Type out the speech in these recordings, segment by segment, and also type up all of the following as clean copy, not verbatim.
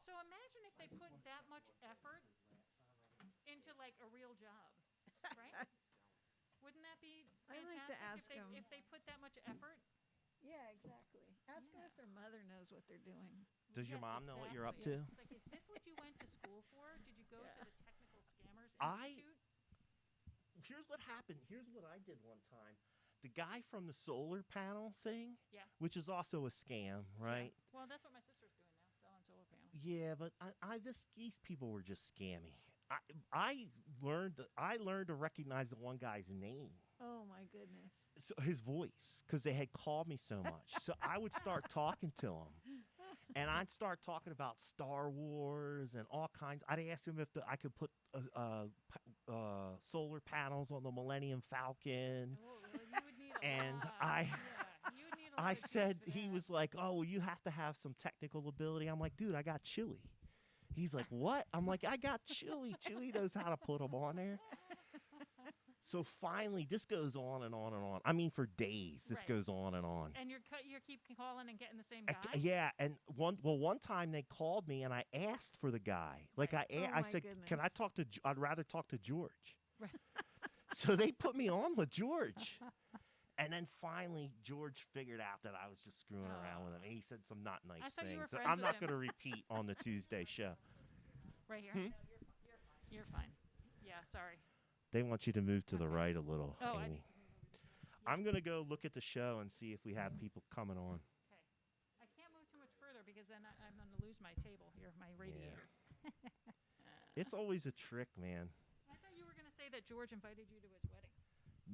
So imagine if they put that much effort into like a real job, right? Wouldn't that be I like to fantastic ask them. if they put that much effort? Yeah, exactly. Ask them Yeah. if their mother knows what they're doing. Does your Yes, mom know what you're up exactly. to? It's like, is this what you went to school for? Did you go Yeah. to the Technical Scammers I Institute? Here's what happened. Here's what I did one time. The guy from the solar panel thing, Yeah. which is also a scam, right? Yeah. Well, that's what my sister's doing now, selling solar panels. Yeah, but these people were just scammy. I I learned to recognize the one guy's name, Oh my goodness. so his voice, because they had called me so much. So I would start talking to him, and I'd start talking about Star Wars and all kinds. I'd ask him if I could put solar panels on the Millennium Falcon. Oh, well, you would need a And lot. I- Yeah, you would need a lot I of keys said, for he that. was like, "Oh, well, you have to have some technical ability." I'm like, "Dude, I got Chewy." He's like, "What?" I'm like, "I got Chewy. Chewy knows how to put them on there." So finally, this goes on and on and on. I mean, for days, this Right. goes on and on. And you keep calling and getting the same I guy. yeah, and one time they called me and I asked for the guy. Like Right. Oh I my said, "Can I goodness. talk to? I'd rather talk to George." Right. So they put me on with George. And then finally, George figured out that I was just screwing around with him. And he said some not nice thought you were things that friends I'm with not him. going to repeat on the Tuesday show. Right here. Hmm? You're fine. Yeah. Sorry. They want you to move to the Okay. right a little, Oh, Amy. I'm going to go look at the show and see if we have people coming on. Okay. I can't move too much further because then I'm going to lose my table here, my radiator. It's always a trick, man. I thought you were going to say that George invited you to his wedding.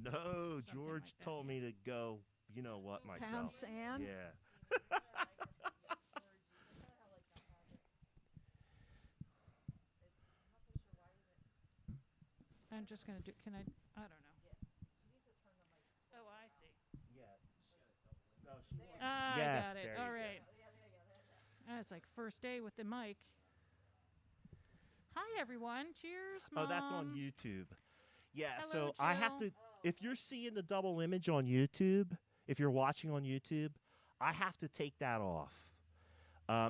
No, Something George like that, told yeah. me to go, you know what, Pound myself. sand. Yeah. I'm just going to do. Can I? I don't know. Oh, I see. Yeah. No, she wants- Ah, Yes, I got it. there you All go. right. It's like first day with the mic. Hi, everyone. Cheers, Mom. Oh, that's on YouTube. Yeah, Hello, so I have Jill. to. If you're seeing the double image on YouTube, if you're watching on YouTube, I have to take that off.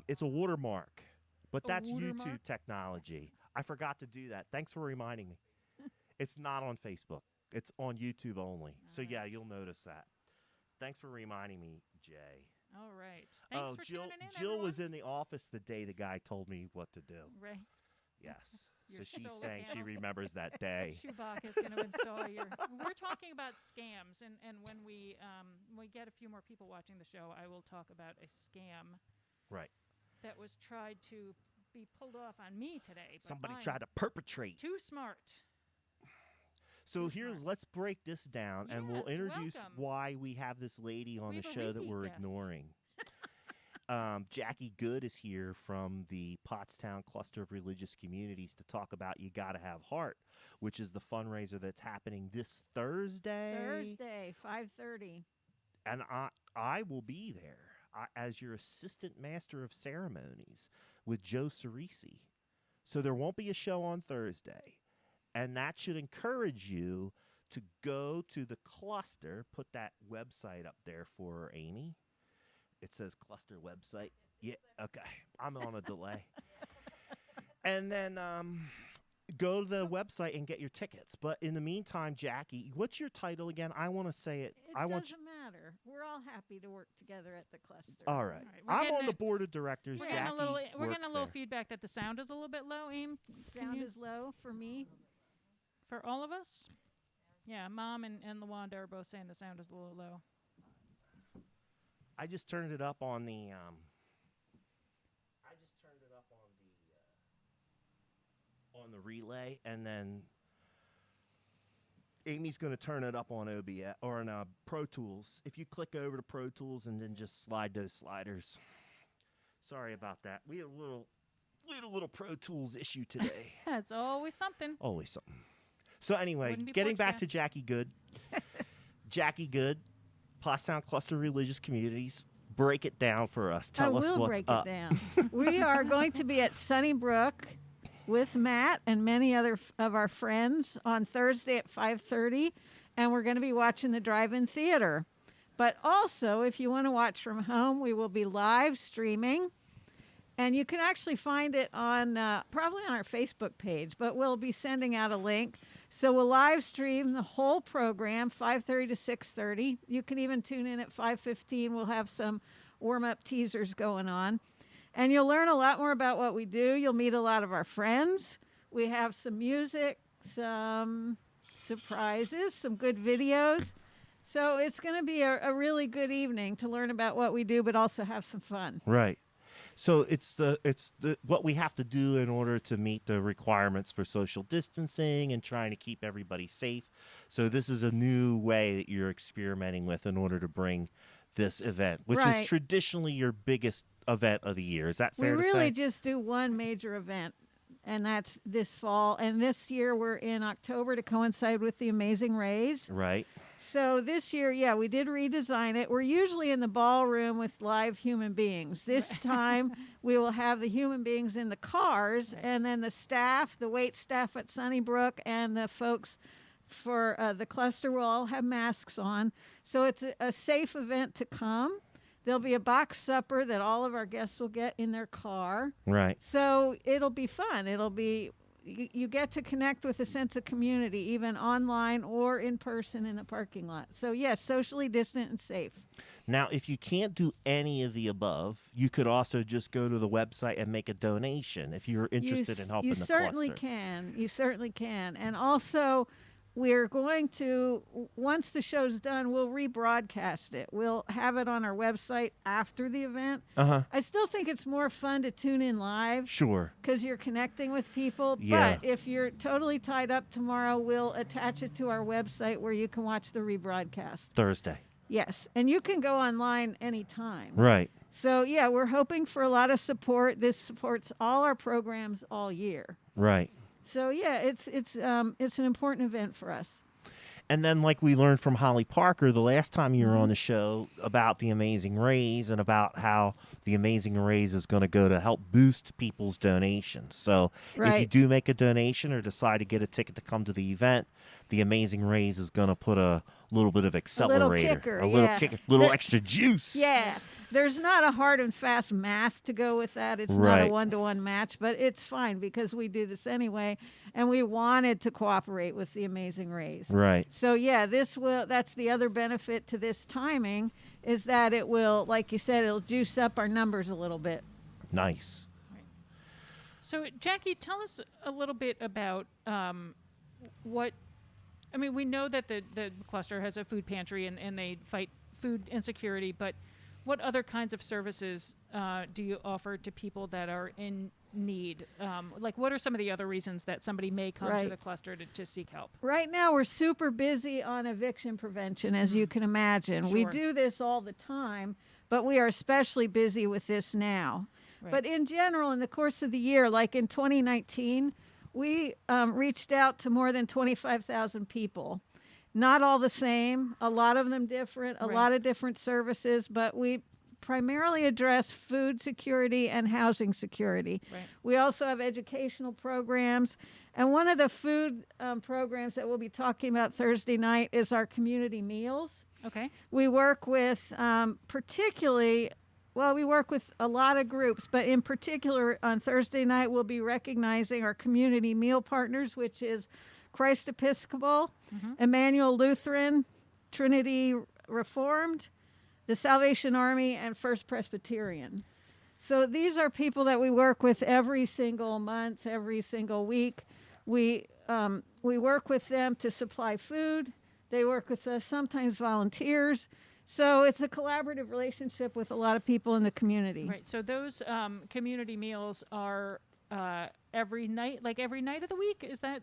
It's a watermark, but A that's watermark? YouTube technology. I forgot to do that. Thanks for reminding me. It's not on Facebook. It's on YouTube only. So yeah, Alright. you'll notice that. Thanks for reminding me, Jay. All right. Thanks for Jill. tuning in, Jill everyone. was in the office the day the guy told me what to do. Right. Yes. Your So she's solar saying she panels? remembers that day. Chewbacca is going to install your. We're talking about scams, and when we get a few more people watching the show, I will talk about a scam Right. that was tried to be pulled off on me today. But Somebody I'm tried to perpetrate. Too smart. So Too here's smart. let's break this down and we'll Yes, introduce welcome. why we have this lady on We the have a show that repeat we're guest. ignoring. Jackie Good is here from the Pottstown Cluster of Religious Communities to talk about You Gotta Have Heart, which is the fundraiser that's happening this Thursday. Thursday, 5:30. And I will be there as your assistant master of ceremonies with Joe Cerisi. So there won't be a show on Thursday. And that should encourage you to go to the cluster. Put that website up there for her, Amy. It says cluster website. Yeah, okay. I'm on a delay. And then go to the website and get your tickets. But in the meantime, Jackie, what's your title again? I want to say it. It I doesn't want you. matter. We're all happy to work together at the cluster. All right. We're I'm getting on the it- board of directors. We're Jackie getting a little. We're works getting a little there. feedback that the sound is a little bit low. Aim Sound you- is low for me. for all of us. Yeah, Mom and Lawanda are both saying the sound is a little low. I just turned it up on the. I just turned it up on the relay, and then Amy's going to turn it up on OBS or on Pro Tools. If you click over to Pro Tools and then just slide those sliders. Sorry about that. We had a little Pro Tools issue today. It's always something. Always something. So anyway, Wouldn't be getting back to Porchcast. Jackie Good. Jackie Good, Pottstown Cluster Religious Communities. Break it down for us. Tell I us will what's break up. it down. We are going to be at Sunnybrook with Matt and many other of our friends on Thursday at 5:30, and we're going to be watching the drive-in theater. But also, if you want to watch from home, we will be live streaming, And you can actually find it on probably on our Facebook page, but we'll be sending out a link. So we'll live stream the whole program, 5:30 to 6:30. You can even tune in at 5:15. We'll have some warm-up teasers going on. And you'll learn a lot more about what we do. You'll meet a lot of our friends. We have some music, some surprises, some good videos. So it's going to be a really good evening to learn about what we do, but also have some fun. Right. So it's the what we have to do in order to meet the requirements for social distancing and trying to keep everybody safe. So this is a new way that you're experimenting with in order to bring this event, which Right. is traditionally your biggest event of the year. Is that fair We to really say? just do one major event, and that's this fall. And this year we're in October to coincide with the Amazing Rays. Right. So this year, yeah, we did redesign it. We're usually in the ballroom with live human beings. This time we will have the human beings in the cars, Right. and then the staff, the wait staff at Sunnybrook, and the folks for the cluster will all have masks on. So it's a safe event to come. There'll be a box supper that all of our guests will get in their car. Right. So it'll be fun. It'll be, you get to connect with a sense of community, even online or in person in the parking lot. So yes, socially distant and safe. Now, if you can't do any of the above, you could also just go to the website and make a donation if you're interested in helping You the certainly cluster. can. You certainly can. And also, we're going to, once the show's done, we'll rebroadcast it. We'll have it on our website after the event. Uh-huh. I still think it's more fun to tune in live Sure. because you're connecting with people. Yeah. But if you're totally tied up tomorrow, we'll attach it to our website where you can watch the rebroadcast. Thursday. Yes. And you can go online anytime. Right. So, yeah, we're hoping for a lot of support. This supports all our programs all year. Right. So yeah, it's an important event for us. And then, like we learned from Holly Parker the last time you were Mm-hmm. on the show about the Amazing Rays and about how the Amazing Rays is going to go to help boost people's donations. So if you Right. do make a donation or decide to get a ticket to come to the event, the Amazing Rays is going to put a little bit of accelerator, kicker, a little yeah. kicker, little The- extra juice. Yeah, there's not a hard and fast math to go with that. It's not Right. a one-to-one match, but it's fine because we do this anyway, and we wanted to cooperate with the Amazing Rays. Right. So yeah, that's the other benefit to this timing is that it will, like you said, it'll juice up our numbers a little bit. Nice. So, Jackie, tell us a little bit about what. I mean, we know that the cluster has a food pantry and they fight food insecurity, but what other kinds of services do you offer to people that are in need? Like, what are some of the other reasons that somebody may come to Right. the cluster to seek help? Right now, we're super busy on eviction prevention, as you can imagine. We Sure. do this all the time, but we are especially busy with this now. Right. But in general, in the course of the year, like in 2019, we reached out to more than 25,000 people. Not all the same, a lot of them different, a Right. lot of different services, but we primarily address food security and housing security. Right. We also have educational programs. And one of the food programs that we'll be talking about Thursday night is our community meals. Okay. We work with we work with a lot of groups, but in particular on Thursday night, we'll be recognizing our community meal partners, which is Christ Episcopal, Emmanuel Lutheran, Trinity Reformed, the Salvation Army, and First Presbyterian. So these are people that we work with every single month, every single week. We work with them to supply food. They work with us, sometimes volunteers. So it's a collaborative relationship with a lot of people in the community. Right. So those community meals are every night of the week? Is that?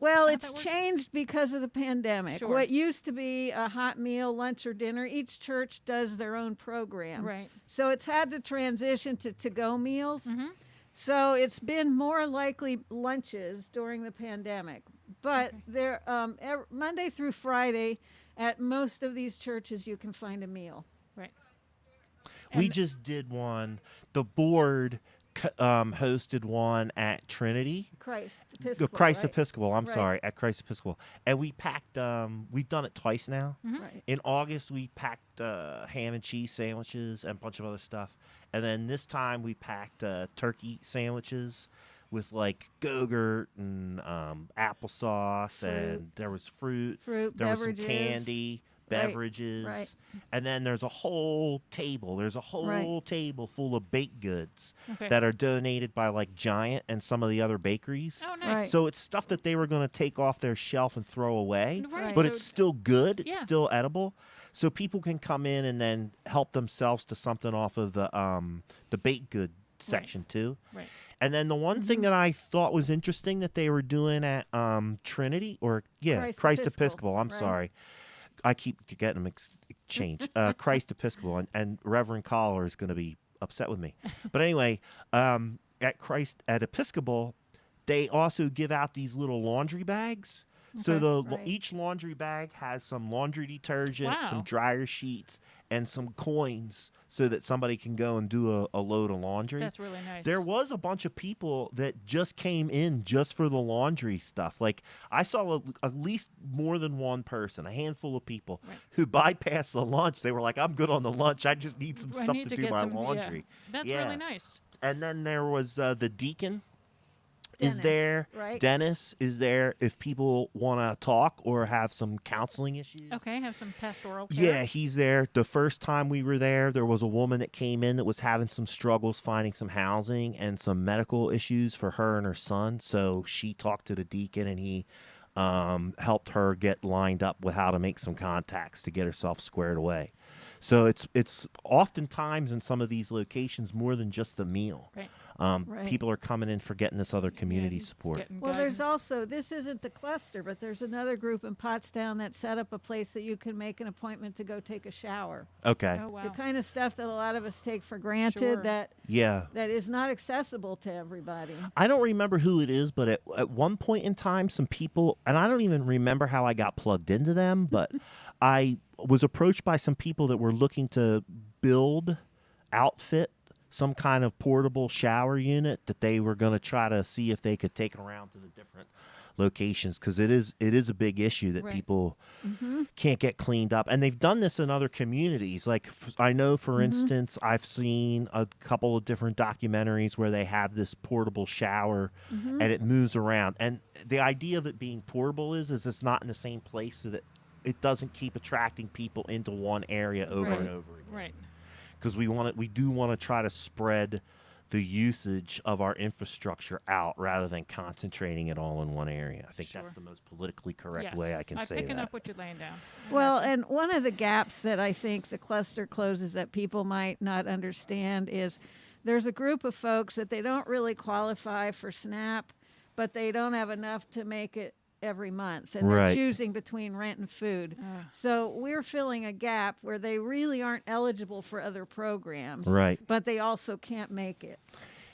Well, How it's that works? changed because of the pandemic. Sure. What used to be a hot meal, lunch, or dinner, each church does their own program. Right. So it's had to transition to to-go meals. Mm-hmm. So it's been more likely lunches during the pandemic. But Okay. there, Monday through Friday, at most of these churches, you can find a meal. Right. We And- just did one. The board hosted one at Trinity. Christ Episcopal. Christ right? Episcopal, I'm Right. sorry, at Christ Episcopal. And we packed, we've done it twice now. Mhm. Right. In August, we packed ham and cheese sandwiches and a bunch of other stuff. And then this time we packed turkey sandwiches with like Go-Gurt and applesauce, and there was fruit. Fruit, There was some beverages. candy, Right, beverages. right. And then there's a whole table. There's a whole table full of baked goods Okay. that are donated by like Giant and some of the other bakeries. Oh, nice. Right. So it's stuff that they were going to take off their shelf and throw away, Right. but So it's still good. It's Yeah. still edible. So people can come in and then help themselves to something off of the baked good section too. Right. And then the one thing that I thought was interesting that they were doing at Trinity Christ Episcopal. I'm right. sorry. I keep getting them changed. Christ Episcopal, and Reverend Collar is going to be upset with me. But anyway, at Episcopal, they also give out these little laundry bags. So Right. each laundry bag has some laundry detergent, some Wow. dryer sheets, and some coins, so that somebody can go and do a load of laundry. That's really nice. There was a bunch of people that just came in just for the laundry stuff. Like I saw at least more than one person, a handful of people Right. who bypassed the lunch. They were like, "I'm good on the lunch. I just need some I stuff need to to do get my some- yeah. laundry." That's Yeah. really nice. And then there was the deacon is Dennis, there. right? Dennis is there if people want to talk or have some counseling issues. Okay, have some pastoral care. Yeah, he's there. The first time we were there was a woman that came in that was having some struggles finding some housing and some medical issues for her and her son. So she talked to the deacon, and he helped her get lined up with how to make some contacts to get herself squared away. So it's oftentimes in some of these locations more than just the meal. Right. Right. People are coming in for getting this other community Yeah, support. getting Well, there's guidance. also, this isn't the cluster, but there's another group in Pottstown that set up a place that you can make an appointment to go take a shower. Okay. Oh, wow. The kind of stuff that a lot of us take for granted Sure. that Yeah. is not accessible to everybody. I don't remember who it is, but at one point in time, some people, and I don't even remember how I got plugged into them, but I was approached by some people that were looking to outfit some kind of portable shower unit that they were going to try to see if they could take around to the different locations, because it is a big issue that Right. people can't get cleaned up, and they've done this in other communities. Like I know, for instance, I've seen a couple of different documentaries where they have this portable shower and it moves around, and the idea of it being portable is it's not in the same place, so that it doesn't keep attracting people into one area over and Right. over again. Right. Because we do want to try to spread the usage of our infrastructure out rather than concentrating it all in one area. I think Sure. that's the most politically correct Yes. way I can I'm say picking that. up what you're laying down. I Well, gotcha. and one of the gaps that I think the cluster closes that people might not understand is there's a group of folks that they don't really qualify for SNAP, but they don't have enough to make it every month, and they're Right. choosing between rent and food. Ah. So we're filling a gap where they really aren't eligible for other programs, Right. but they also can't make it.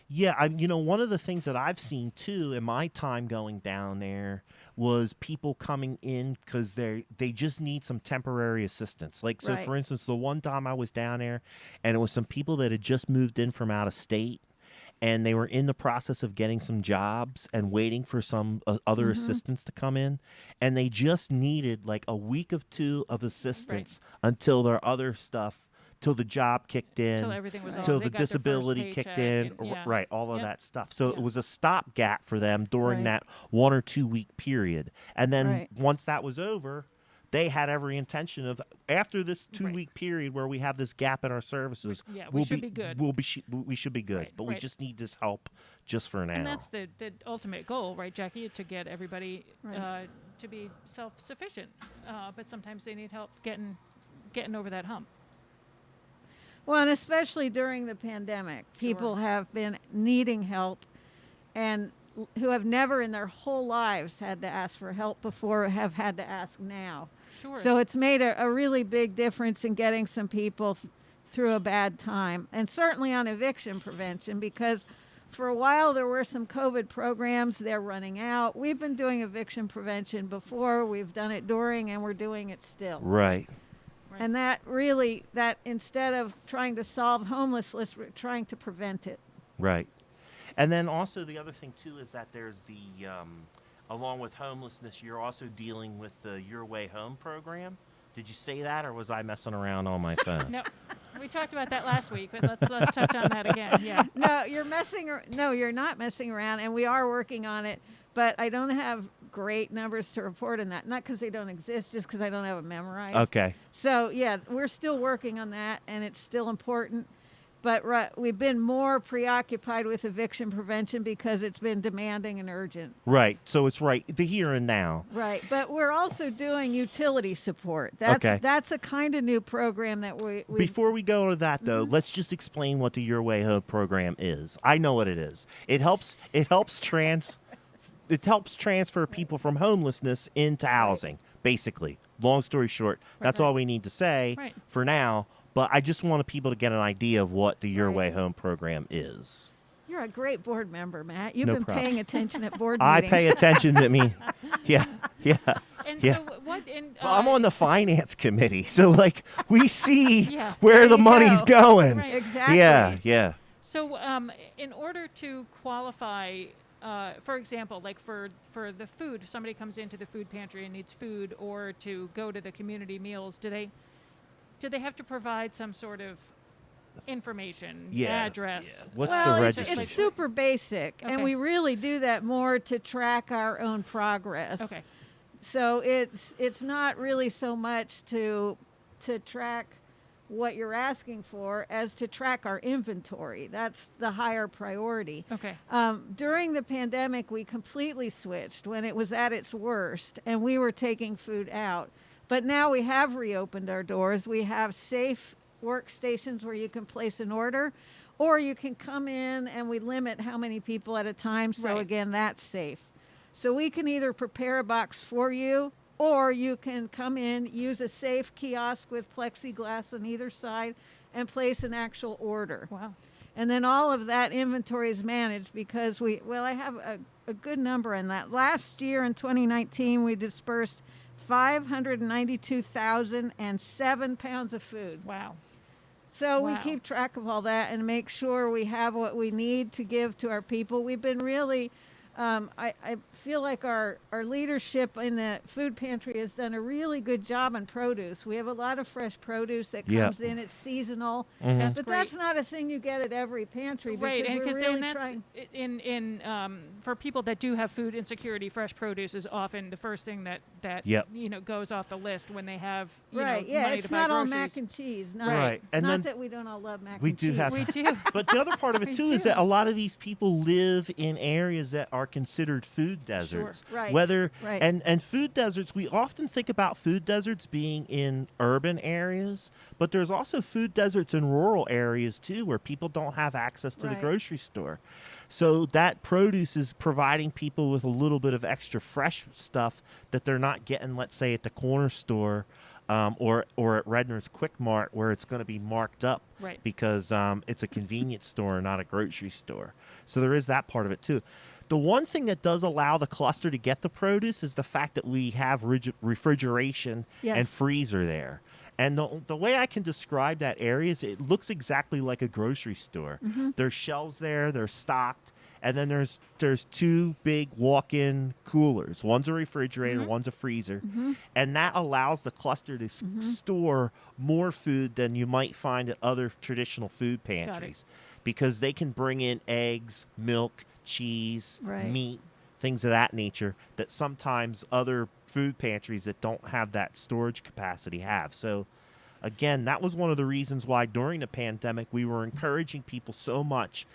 Yeah, one of the things that I've seen too in my time going down there was people coming in because they just need some temporary assistance. Like, so Right. for instance, the one time I was down there, and it was some people that had just moved in from out of state, and they were in the process of getting some jobs and waiting for some other assistance to come in, and they just needed like a week of two of assistance until their other stuff, till the job kicked in, Till everything was till on. They the got their first disability kicked paycheck in, and- yeah. right, all of Yep. that stuff. So Yeah. it was a stopgap for them during Right. that 1 or 2 week period, and then Right. once that was over, they had every intention of, after this 2-week period where we have this gap in our services, Yeah, we we'll should be good. we should be good, Right, but we right. just need this help just for now. And that's the ultimate goal, right, Jackie? To get everybody Right. to be self-sufficient. But sometimes they need help getting over that hump. Well, and especially during the pandemic, people have been needing help and who have never in their whole lives had to ask for help before have had to ask now. Sure. So it's made a really big difference in getting some people through a bad time, and certainly on eviction prevention, because for a while there were some COVID programs. They're running out. We've been doing eviction prevention before. We've done it during, and we're doing it still. right. Right. And that instead of trying to solve homelessness, we're trying to prevent it. Right. And then also the other thing too is that there's the along with homelessness, you're also dealing with the Your Way Home program. Did you say that, or was I messing around on my phone? No, we talked about that last week, but let's touch on that again. Yeah. No, you're not messing around, and we are working on it. But I don't have great numbers to report on that. Not because they don't exist, just because I don't have them memorized. Okay. So yeah, we're still working on that, and it's still important. But we've been more preoccupied with eviction prevention because it's been demanding and urgent. Right. So it's right the here and now. Right. But we're also doing utility support. Okay. That's a kind of new program that we Before we go to that, though, let's just explain what the Your Way Home program is. I know what it is. It helps transfer people from homelessness into housing, basically. Long story short, that's all we need to say for now. But I just wanted people to get an idea of what the Your Way Home program is. You're a great board member, Matt. You've No been problem. paying attention at board I meetings. pay attention to me. Yeah. And Yeah. so what? In, Well, I'm on the finance committee, so like we see Yeah. where There the you money's go. going. Right. Exactly. Yeah. So, in order to qualify, for example, like for the food, somebody comes into the food pantry and needs food, or to go to the community meals, do they have to provide some sort of information, address? Yeah. What's Well, the it's registration? super basic, Okay. and we really do that more to track our own progress. Okay. So it's not really so much to track what you're asking for as to track our inventory. That's the higher priority. Okay. During the pandemic, we completely switched when it was at its worst, and we were taking food out. But now we have reopened our doors. We have safe workstations where you can place an order, or you can come in and we limit how many people at a time. So Right. again, that's safe. So we can either prepare a box for you, or you can come in, use a safe kiosk with plexiglass on either side, and place an actual order. Wow. And then all of that inventory is managed because I have a good number in that. Last year in 2019, we dispersed 592,007 pounds of food. Wow. So we Wow. keep track of all that and make sure we have what we need to give to our people. We've been really, I feel like our leadership in the food pantry has done a really good job on produce. We have a lot of fresh produce that comes in. It's seasonal. That's But great. that's not a thing you get at every pantry. Right, and because because we're really then that's trying. for people that do have food insecurity, fresh produce is often the first thing that Yep. goes off the list when they have Right, know, yeah, money it's to buy not all groceries. mac and cheese. Not, Right. And not then that we don't all love mac we and do cheese. have We some- do. But the other part of it We too is do. that a lot of these people live in areas that are considered food deserts. Right, Whether right. and food deserts, we often think about food deserts being in urban areas, but there's also food deserts in rural areas too, where people don't have access to the Right. grocery store. So that produce is providing people with a little bit of extra fresh stuff that they're not getting, let's say, at the corner store. Or at Redner's Quick Mart, where it's going to be marked up Right. because it's a convenience store, not a grocery store. So there is that part of it too. The one thing that does allow the cluster to get the produce is the fact that we have refrigeration and Yes. freezer there. And the way I can describe that area is it looks exactly like a grocery store. There's shelves there, they're stocked, and then there's two big walk-in coolers. One's a refrigerator, one's a freezer. And that allows the cluster to store more food than you might find at other traditional food pantries. Because they can bring in eggs, milk, cheese, Right. meat, things of that nature that sometimes other food pantries that don't have that storage capacity have. So again, that was one of the reasons why during the pandemic we were encouraging people so much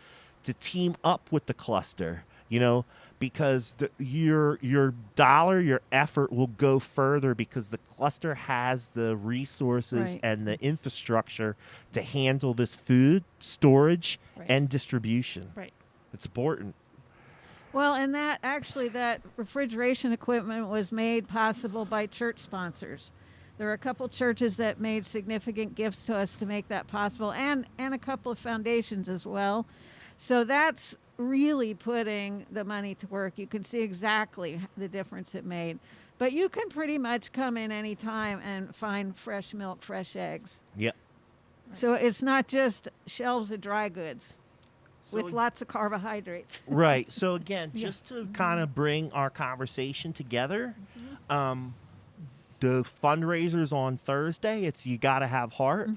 to team up with the cluster, because your dollar, your effort will go further because the cluster has the resources Right. and the infrastructure to handle this food storage Right. and distribution. Right. It's important. Well, and that refrigeration equipment was made possible by church sponsors. There are a couple churches that made significant gifts to us to make that possible, and a couple of foundations as well. So that's really putting the money to work. You can see exactly the difference it made. But you can pretty much come in any time and find fresh milk, fresh eggs. Yep. So it's not just shelves of dry goods with So- lots of carbohydrates. Right. So again, just to kind of bring our conversation together, the fundraiser's on Thursday. It's You Gotta Have Heart.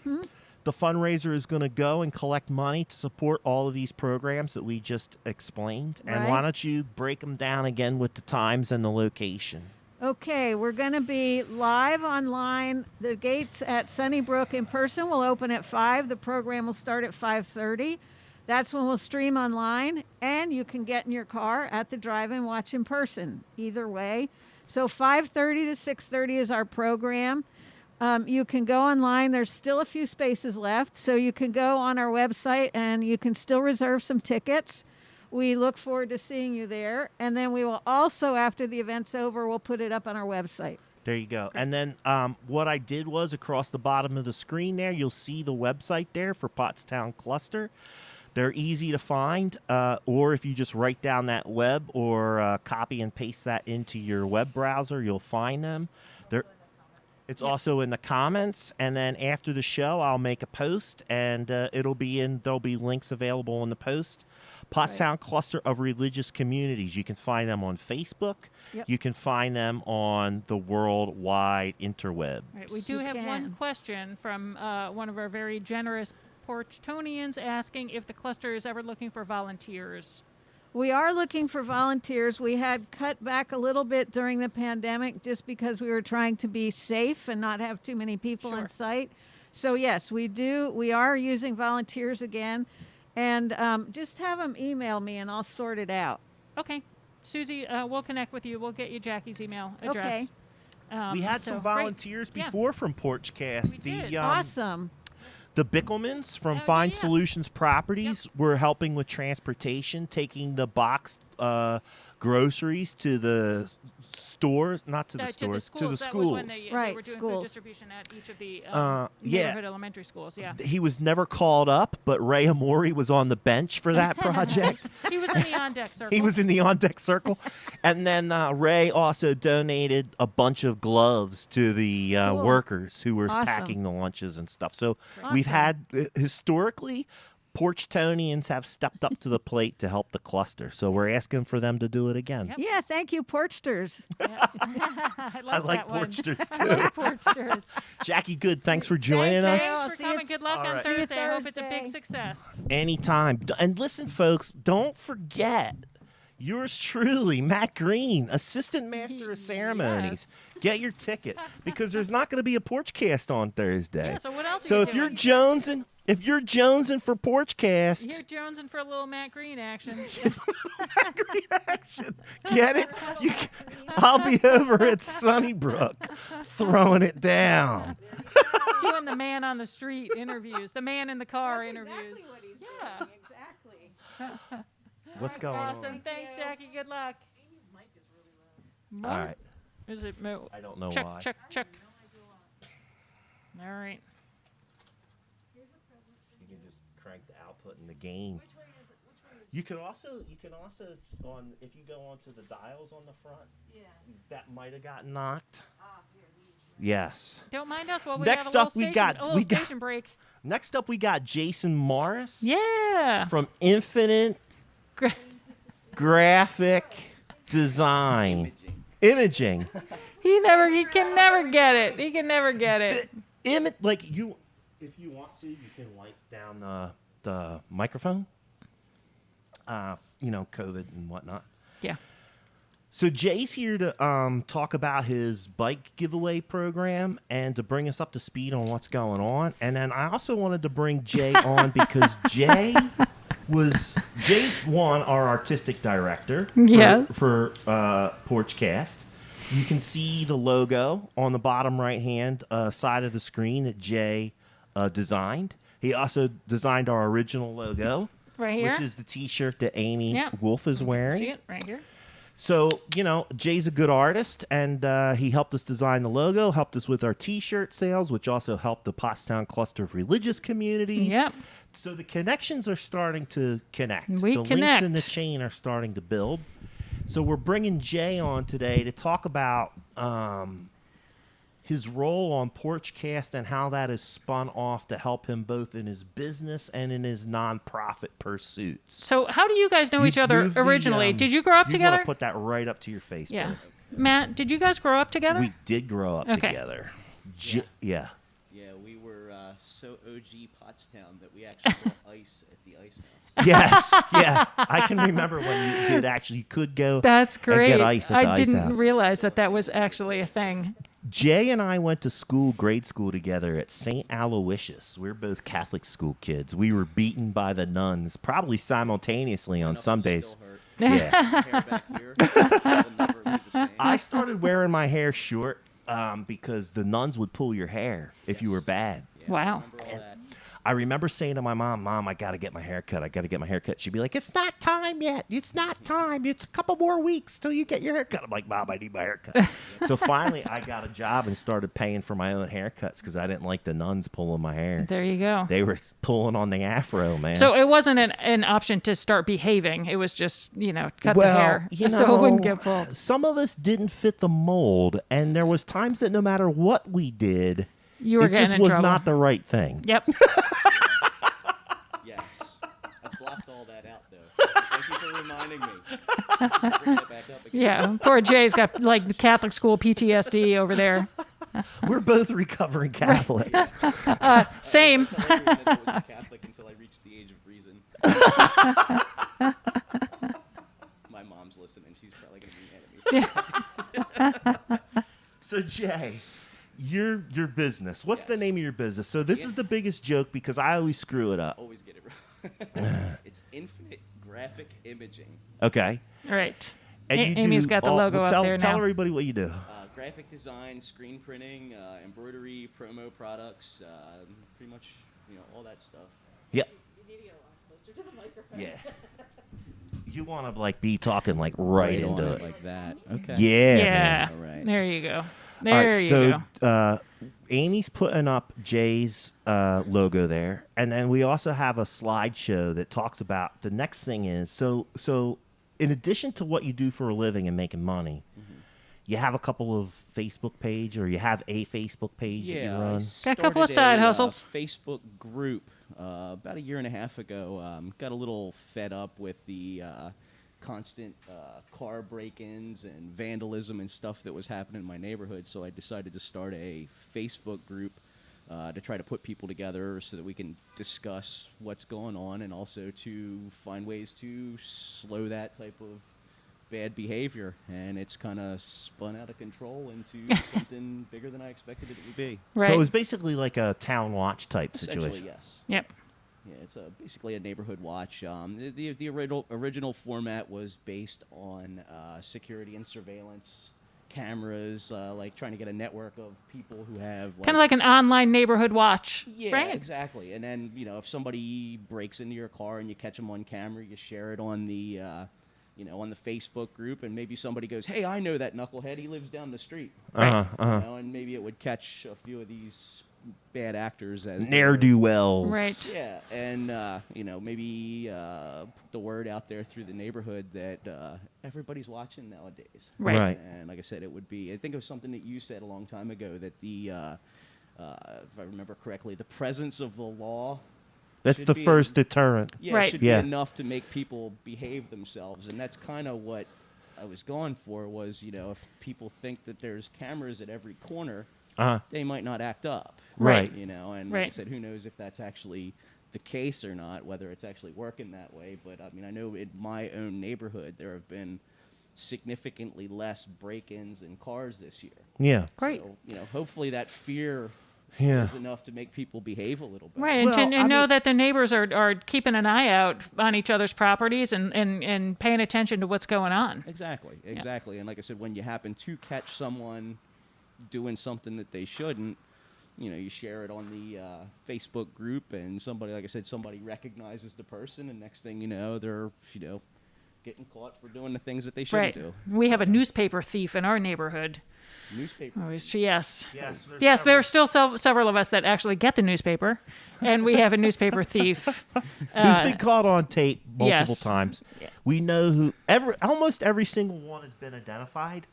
The fundraiser is going to go and collect money to support all of these programs that we just explained. And why Right. don't you break them down again with the times and the location? Okay, we're going to be live online. The gates at Sunnybrook in person will open at 5. The program will start at 5:30. That's when we'll stream online, and you can get in your car at the drive-in, watch in person, either way. So 5:30 to 6:30 is our program. You can go online. There's still a few spaces left, so you can go on our website, and you can still reserve some tickets. We look forward to seeing you there. And then we will also, after the event's over, we'll put it up on our website. There you go. And then what I did was across the bottom of the screen there, you'll see the website there for Pottstown Cluster. They're easy to find, or if you just write down that web or copy and paste that into your web browser, you'll find them. It's also in the comments, and then after the show, I'll make a post, and there'll be links available in the post. Pottstown Cluster of Religious Communities. You can find them on Facebook. Yep. You can find them on the worldwide interweb. Right, we do You have one can. question from one of our very generous Porchtonians asking if the cluster is ever looking for volunteers. We are looking for volunteers. We had cut back a little bit during the pandemic just because we were trying to be safe and not have too many people Sure. on site. So yes, we do. We are using volunteers again. And just have them email me and I'll sort it out. Okay. Susie, we'll connect with you. We'll get you Jackie's email address. Okay. We had so some great. volunteers Yeah. before from Porchcast. We did. Awesome. The Bickelmans from Oh, Find yeah. Solutions Properties were helping with transportation, taking the boxed groceries to the stores, not to the stores, to the That was when schools. they Right, were doing schools. food distribution at each of the Yeah. neighborhood elementary schools. Yeah. He was never called up, but Ray Amori was on the bench for that project. He was in the on-deck circle. He was in the on-deck circle. And then Ray also donated a bunch of gloves to the Cool. workers who were Awesome. packing the lunches and stuff. So Awesome. we've had, historically, Porchtonians have stepped up to the plate to help the cluster. So we're asking for them to do it again. Yep. Yeah, thank you, Porchsters. Yes. I I like that one. Porchters, I like Porchters. Jackie Good, thanks for joining Thank us. you. Thanks I'll for see you coming. Good luck All on right. See you Thursday. I hope it's a big Thursday. Uh, success. Anytime. And listen, folks, don't forget yours truly, Matt Green, Assistant Master of Ceremonies. Yes. Get your ticket because there's not going to be a Porchcast on Thursday. Yeah, so what else are So you if you're doing? jonesing for Porchcast, You're jonesing for a little Matt Green action. get it. I'll be over at Sunnybrook throwing it down. Doing the man on the street interviews, the man in the car interviews. Yeah. Exactly. What's going Awesome. on? Thanks, Jackie. Good luck. All right. Is it mo- I don't know check, why. check, check. All right. You can just crank the output and the gain. You can also on if you go onto the dials on the front, that might have gotten knocked. Yes. Don't mind us while we Next have a little up, we station, got- a little we got- station break. Next up, we got Jason Morris Yeah. from Infinite Gra- Graphic Design. Imaging. He can never get it. He can never get it. If you want to, you can wipe down the microphone. COVID and whatnot. Yeah. So Jay's here to talk about his bike giveaway program and to bring us up to speed on what's going on. And then I also wanted to bring Jay on because Jay's our artistic director Yeah. for Porchcast. You can see the logo on the bottom right hand side of the screen that Jay designed. He also designed our original logo, Right here. which is the T-shirt that Amy Yeah. Wolf is wearing. See it right here. So, Jay's a good artist, and he helped us design the logo, helped us with our T-shirt sales, which also helped the Pottstown Cluster of Religious Communities. Yep. So the connections are starting to connect. We the links in the connect. chain are starting to build. So we're bringing Jay on today to talk about his role on Porchcast and how that is spun off to help him both in his business and in his nonprofit pursuits. So how do you guys know each other Move the, originally? Did you grow up you together? want to put that right up to your face. Yeah. Bert. Matt, did you guys grow up together? We did grow up Okay. together. Yeah. Yeah. Yeah, we were so OG Pottstown that we actually bought ice at the ice house. Yes. Yeah. I can remember when you did actually could go. That's and great. get ice at the I ice didn't house. realize that was actually a thing. Jay and I went to school, grade school together at St. Aloysius. We're both Catholic school kids. We were beaten by the nuns, probably simultaneously on Enough some to days. still hurt. Yeah. Hair back here will never be the same. I started wearing my hair short because the nuns would pull your hair if you were bad. Yeah, Wow. I remember all that. I remember saying to my mom, I got to get my hair cut. I got to get my hair cut. She'd be like, it's not time yet. It's not time. It's a couple more weeks till you get your hair cut. I'm like, Mom, I need my hair cut. So finally, I got a job and started paying for my own haircuts because I didn't like the nuns pulling my hair. There you go. They were pulling on the afro, man. So it wasn't an option to start behaving. It was just, cut the well, hair you so it wouldn't know, get pulled. some of us didn't fit the mold, and there was times that no matter what we did, You were it getting just in was trouble. not the right thing. Yep. Yes. I blocked all that out, though. Thank you for reminding me. Bring that back up again. Yeah. Poor Jay's got like the Catholic school PTSD over there. We're both recovering Catholics. Same. I didn't tell everyone that I was a Catholic until I reached the age of reason. My mom's listening. She's probably going to be mad at me. So Jay, your business. What's the Yes. name of your business? So this Yeah. is the biggest joke because I always screw it up. Always get it wrong. It's Infinite Graphic Imaging. Okay. All right. And you Amy's do got the all- logo tell, up there Tell now. everybody what you do. Graphic design, screen printing, embroidery, promo products, pretty much, all that stuff. Yeah. Yeah. You want to like be talking like right on into it. like that. Okay. Yeah. Yeah. man. All right. There you go. All There right, you so, go. Amy's putting up Jay's logo there, and then we also have a slideshow that talks about the next thing is so. In addition to what you do for a living and making money, you have a couple of Facebook page, or you have a Facebook page that you Yeah, run. Got a couple of started side hustles. Facebook group about a year and a half ago. Got a little fed up with the constant car break-ins and vandalism and stuff that was happening in my neighborhood. So I decided to start a Facebook group to try to put people together so that we can discuss what's going on and also to find ways to slow that type of bad behavior. And it's kind of spun out of control into something bigger than I expected it would be. Right. So it was basically like a town watch type Essentially, situation. yes. Yep. Yeah, it's basically a neighborhood watch. The original format was based on security and surveillance cameras, like trying to get a network of people who have Kind of like an online neighborhood watch. yeah, Right. exactly. And then if somebody breaks into your car and you catch them on camera, you share it on the on the Facebook group, and maybe somebody goes, "Hey, I know that knucklehead. He lives down the street." And maybe it would catch a few of these bad actors as they Ne'er were- do wells. Right. Yeah, and maybe put the word out there through the neighborhood that everybody's watching nowadays. Right. Right. And like I said, it would be. I think it was something that you said a long time ago that if I remember correctly, the presence of the law. That's should the be first deterrent. Yeah, Right. should Yeah. be enough to make people behave themselves, and that's kind of what I was going for. Was if people think that there's cameras at every corner, Uh-huh. they might not act up. Right. And like I Right. said, who knows if that's actually the case or not, whether it's actually working that way. But I mean, I know in my own neighborhood there have been significantly less break-ins in cars this year. Yeah. Great. So, hopefully that fear Yeah. is enough to make people behave a little bit. Right, and, Well, to I know mean- that the neighbors are keeping an eye out on each other's properties and paying attention to what's going on. Exactly. And like I said, when you happen to catch someone doing something that they shouldn't, you share it on the Facebook group, and somebody, like I said, somebody recognizes the person, and next thing you know, they're, getting caught for doing the things that they shouldn't Right. do. We have a newspaper thief in our newspaper. Newspaper. Yes. Yes. There are still several of us that actually get the newspaper, and we have a newspaper thief. Who's been caught on tape multiple yes. times. Yeah. We know who almost every single one has been identified,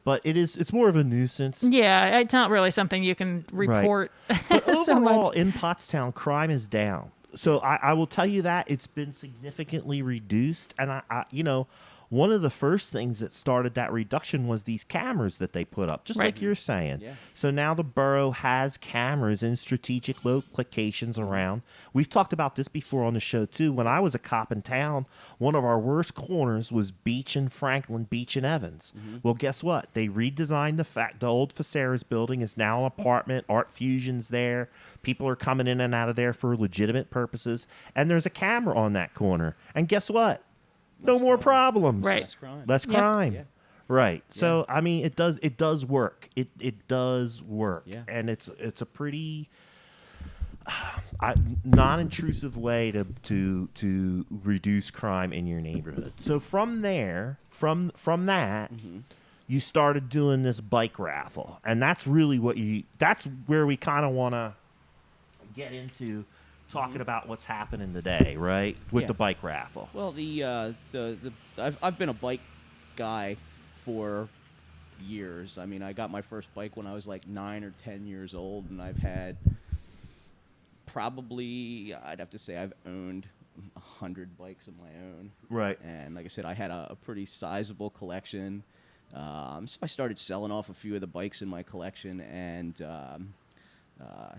but it's more of a nuisance. Yeah, it's not really something you can report But so overall, much. in Pottstown, crime is down. So I will tell you that it's been significantly reduced, and I one of the first things that started that reduction was these cameras that they put up, just Right. like you're saying. Yeah. So now the borough has cameras in strategic locations around. We've talked about this before on the show too. When I was a cop in town, one of our worst corners was Beach and Franklin, Beach and Evans. Well, guess what? They redesigned the old Faceras building is now an apartment. Art Fusion's there. People are coming in and out of there for legitimate purposes. And there's a camera on that corner. And guess what? No more problems. Right. Less crime. Less Yep. crime. Yeah. Right. So I mean, it does work. It does work. Yeah. And it's a pretty non-intrusive way to reduce crime in your neighborhood. So from there, from that, you started doing this bike raffle, and that's really that's where we kind of want to get into talking about what's happening today, right? With Yeah. the bike raffle. Well, I've been a bike guy for years. I mean, I got my first bike when I was like 9 or 10 years old, and I've had probably, I'd have to say, I've owned 100 bikes of my own. Right. And like I said, I had a pretty sizable collection. So I started selling off a few of the bikes in my collection, and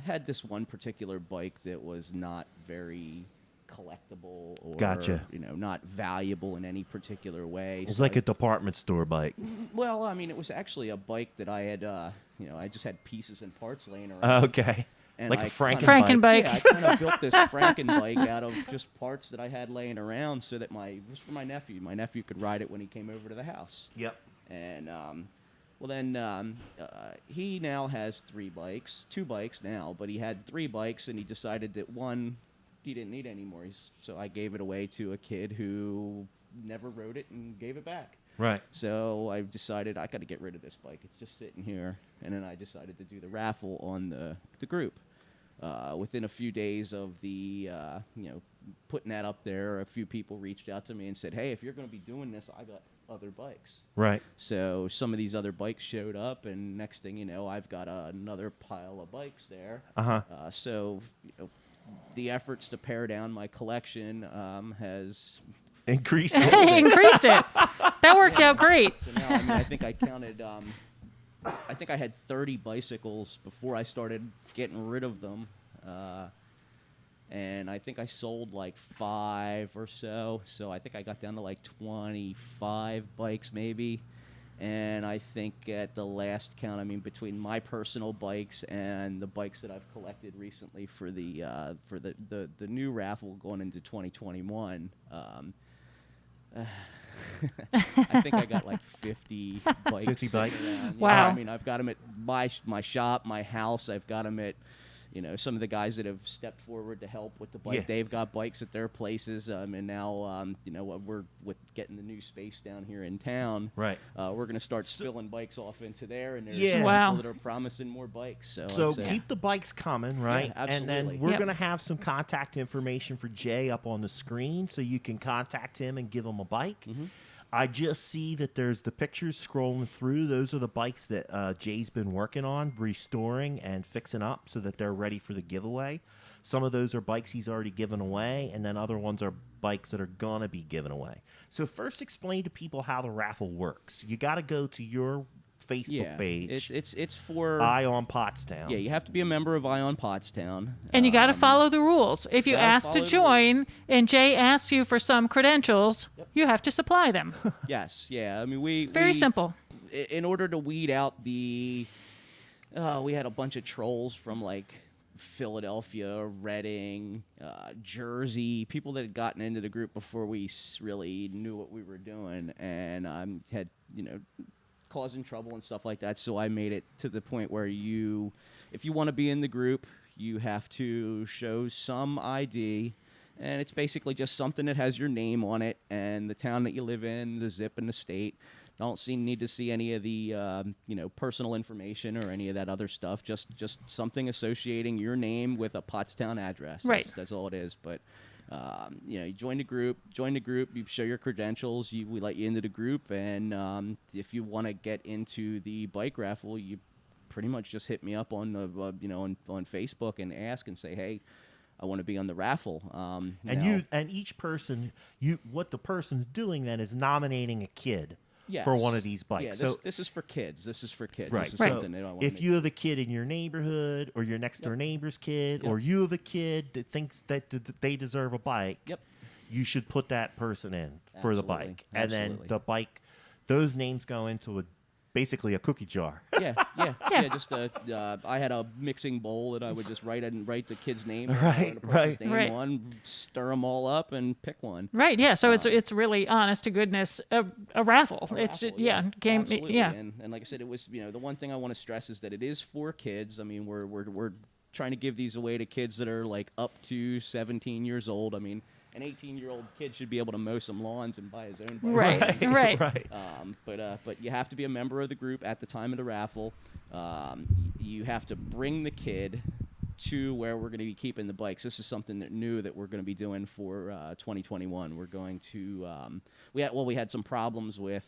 had this one particular bike that was not very collectible or Gotcha. not valuable in any particular way. It's So like I- a department store bike. well, I mean, it was actually a bike that I had, I just had pieces and parts laying around. Okay. And Like I a Franken Franken bike. Yeah, I kind of built this Franken bike out of just parts that I had laying around, so that it was for my nephew. My nephew could ride it when he came over to the house. Yep. And he now has 2 bikes now, but he had 3 bikes, and he decided that one he didn't need anymore. So I gave it away to a kid who never rode it and gave it back. Right. So I decided I got to get rid of this bike. It's just sitting here, and then I decided to do the raffle on the group. Within a few days of the putting that up there, a few people reached out to me and said, "Hey, if you're going to be doing this, I got other bikes." Right. So some of these other bikes showed up, and next thing you know, I've got another pile of bikes there. Uh-huh. So the efforts to pare down my collection has Increased. Increased it. That worked out great. So now, I mean, I think I counted. I think I had 30 bicycles before I started getting rid of them, and I think I sold like 5 or so. So I think I got down to like 25 bikes maybe. And I think at the last count, I mean, between my personal bikes and the bikes that I've collected recently for the new raffle going into 2021. I think I got like 50 bikes. 50 bikes? sitting around. Wow. Yeah, I mean, I've got them at my shop, my house. I've got them at, some of the guys that have stepped forward to help with the bike. Yeah. They've got bikes at their places. And now, we're with getting the new space down here in town. Right. We're going to start spilling bikes off into there, and there's Yeah. people Wow. that are promising more bikes. So So it's, keep the bikes coming, right? Yeah, and then absolutely. we're Yep. going to have some contact information for Jay up on the screen so you can contact him and give him a bike. Mhm. I just see that there's the pictures scrolling through. Those are the bikes that Jay's been working on, restoring and fixing up so that they're ready for the giveaway. Some of those are bikes he's already given away, and then other ones are bikes that are going to be given away. So first explain to people how the raffle works. You got to go to your Facebook page, It's for Eye on Pottstown. Yeah, you have to be a member of Ion Pottstown. And you got to follow the rules. If you gotta ask to follow the join and Jay asks you for some credentials, you have to supply them. Yes, yeah. I mean, we Very simple. In order to weed out we had a bunch of trolls from like Philadelphia, Reading, Jersey, people that had gotten into the group before we really knew what we were doing, and had causing trouble and stuff like that. So I made it to the point where if you want to be in the group, you have to show some ID, and it's basically just something that has your name on it and the town that you live in, the zip, and the state. Don't need to see any of the personal information or any of that other stuff. Just something associating your name with a Pottstown address. Right. That's all it is. But you join the group. You show your credentials. We let you into the group, and if you want to get into the bike raffle, you pretty much just hit me up on the on Facebook and ask and say, hey, I want to be on the raffle. And each person, what the person's doing then is nominating a kid for one of these bikes. Yeah, this is for kids. This is for kids. Right. This is So something they don't want if you have a kid in your neighborhood, or your next door neighbor's kid, or you have a kid that thinks that they deserve a bike, you should put that person in for the bike. And then the bike, those names go into basically a cookie jar. Just I had a mixing bowl that I would just write the kid's name, Right. on, stir them all up, and pick one. Right. Yeah. So it's really honest to goodness a raffle. It's Raffle, game. Absolutely. Yeah. And like I said, it was the one thing I want to stress is that it is for kids. I mean, we're trying to give these away to kids that are like up to 17 years old. I mean, an 18-year-old kid should be able to mow some lawns and buy his own bike. Right. But you have to be a member of the group at the time of the raffle. You have to bring the kid to where we're going to be keeping the bikes. This is something new that we're going to be doing for 2021. We're going to we had some problems with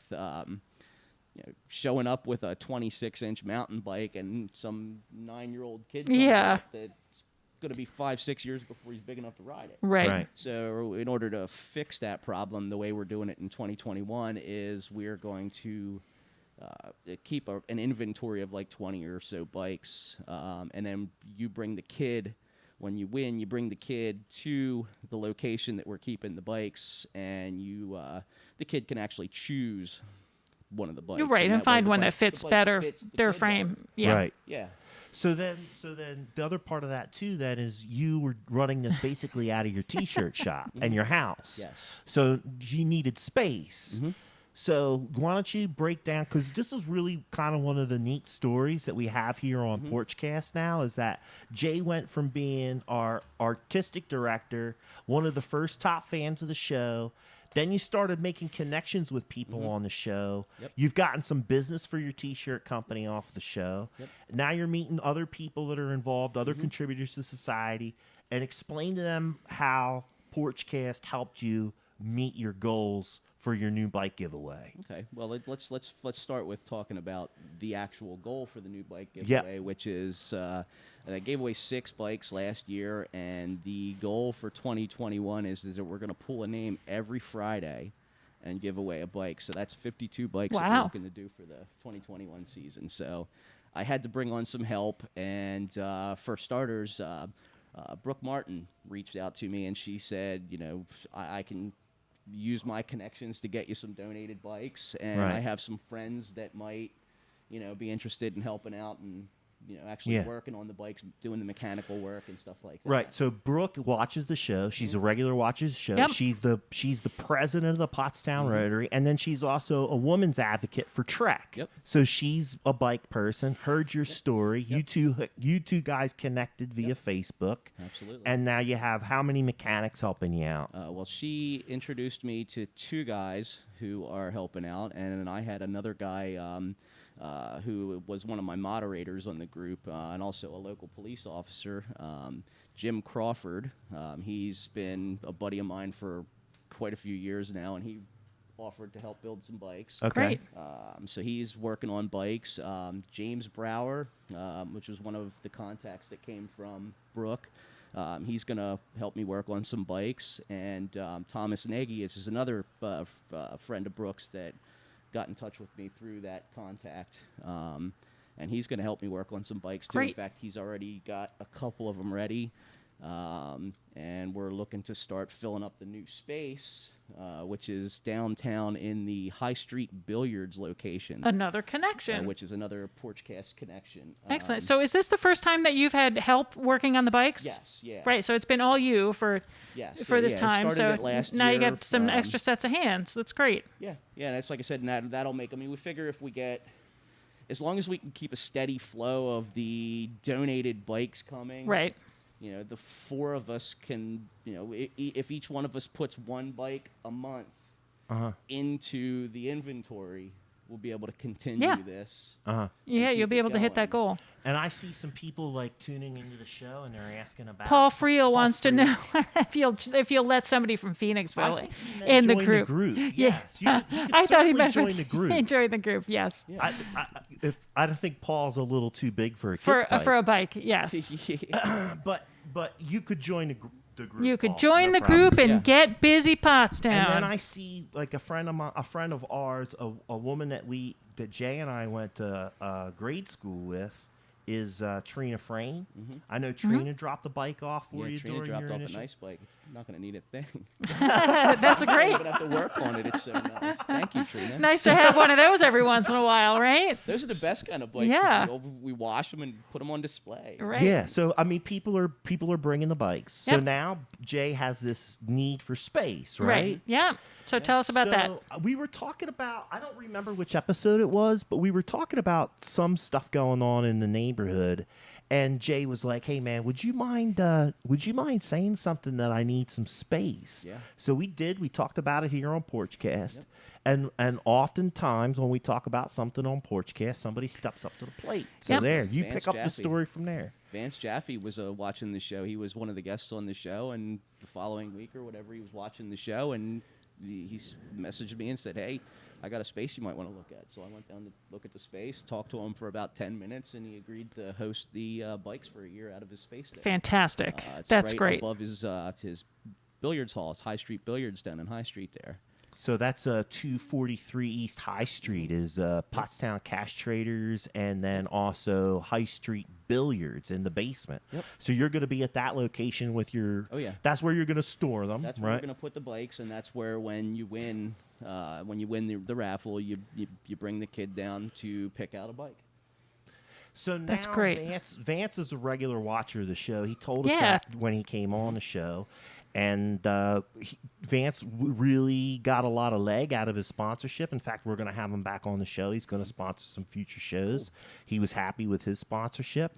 showing up with a 26-inch mountain bike and some 9-year-old kid comes up that's going to be 5-6 years before he's big enough to ride it. Right. So in order to fix that problem, the way we're doing it in 2021 is we're going to keep an inventory of like 20 or so bikes, and then you bring the kid. When you win, you bring the kid to the location that we're keeping the bikes, and the kid can actually choose one of the bikes. You're right, and find one that fits better their frame. Better. Yeah. Right. Yeah. So then the other part of that too, that is you were running this basically out of your T-shirt shop and your house. Yes. So you needed space. Mm-hmm. So why don't you break down, because this is really kind of one of the neat stories that we have here on Porchcast now, is that Jay went from being our artistic director, one of the first top fans of the show. Then you started making connections with people on the show. Yep. You've gotten some business for your T-shirt company off the show. Yep. Now you're meeting other people that are involved, other contributors to society, and explain to them how Porchcast helped you meet your goals for your new bike giveaway. Okay. Well, let's start with talking about the actual goal for the new bike giveaway, which is I gave away 6 bikes last year, and the goal for 2021 is that we're going to pull a name every Friday and give away a bike. So that's 52 bikes that we're looking to do for the 2021 season. So I had to bring on some help, and for starters, Brooke Martin reached out to me, and she said, I can use my connections to get you some donated bikes, and I have some friends that might, be interested in helping out and actually working on the bikes, doing the mechanical work and stuff like that. Right. So Brooke watches the show. She's a regular watches the show. Yep. She's the president of the Pottstown Rotary, and then she's also a woman's advocate for Trek. Yep. So she's a bike person. Heard your story. Yep. You two guys connected via Facebook. Absolutely. And now you have how many mechanics helping you out? Well, she introduced me to 2 guys who are helping out, and I had another guy who was one of my moderators on the group, and also a local police officer, Jim Crawford. He's been a buddy of mine for quite a few years now, and he offered to help build some bikes. Okay. Great. So he's working on bikes. James Brower, which was one of the contacts that came from Brooke, he's going to help me work on some bikes. And Thomas Nagy is another friend of Brooke's that got in touch with me through that contact, and he's going to help me work on some bikes too. Great. In fact, he's already got a couple of them ready, and we're looking to start filling up the new space, which is downtown in the High Street Billiards location, Another connection. which is another Porchcast connection. Excellent. So is this the first time that you've had help working on the bikes? Yes, yeah. Right. So it's been all you for this time. Started So it last now you year, got some extra sets of hands. That's great. Yeah, and it's like I said, and that'll make. I mean, we figure if we get, as long as we can keep a steady flow of the donated bikes coming, Right. The 4 of us can, if each one of us puts 1 bike a month into the inventory, we'll be able to continue this. Uh-huh. Yeah, keep you'll be it able to hit that going. goal. And I see some people like tuning into the show, and they're asking about Paul Friel wants to Friel. know if you'll let somebody from Phoenixville I think he meant in the join group. Yes, you could I thought he certainly meant join the group. Join the group. Yes. Yeah. I don't think Paul's a little too big for a For kick's bike. for a bike. Yes. But But you could join the group. You could Paul, join no the problem. group and Yeah. get busy, Pottstown. And then I see like a friend of ours, a woman that Jay and I went to grade school with, is Trina Frame. Mm-hmm. I know Trina dropped the bike off for you Trina during dropped your off initial. a nice bike. It's not going to need a thing. That's I great. don't even have to work on it. It's so nice. Thank you, Trina. Nice to have one of those every once in a while, right? Those are the best kind of bikes. Yeah. We wash them and put them on display. Right. Yeah, so I mean, people are bringing the bikes. So Yep. now Jay has this need for space, right? Yeah. So tell us about that. So, we were talking about, I don't remember which episode it was, but we were talking about some stuff going on in the neighborhood. And Jay was like, "Hey man, would you mind saying something that I need some space?" Yeah. So we did. We talked about it here on Porchcast. And oftentimes when we talk about something on Porchcast, somebody steps up to the plate. So Yep. there, you Vance pick up the Jaffe. story from there. Vance Jaffe was watching the show. He was one of the guests on the show, and the following week or whatever, he was watching the show, and he messaged me and said, "Hey, I got a space you might want to look at." So I went down to look at the space, talked to him for about 10 minutes, and he agreed to host the bikes for a year out of his space there. Fantastic. It's That's right great. above his billiards hall, his High Street Billiards down in High Street there. So that's 243 East High Street is Pottstown Cash Traders, and then also High Street Billiards in the basement. Yep. So you're going to be at that location with your. Oh, yeah. That's where you're going to store them. That's where right? you're going to put the bikes, and that's where when you win the raffle, you bring the kid down to pick out a bike. So now That's great. Vance is a regular watcher of the show. He told us Yeah. that when he came on the show. And Vance really got a lot of leg out of his sponsorship. In fact, we're going to have him back on the show. He's going to sponsor some future shows. He was happy with his sponsorship.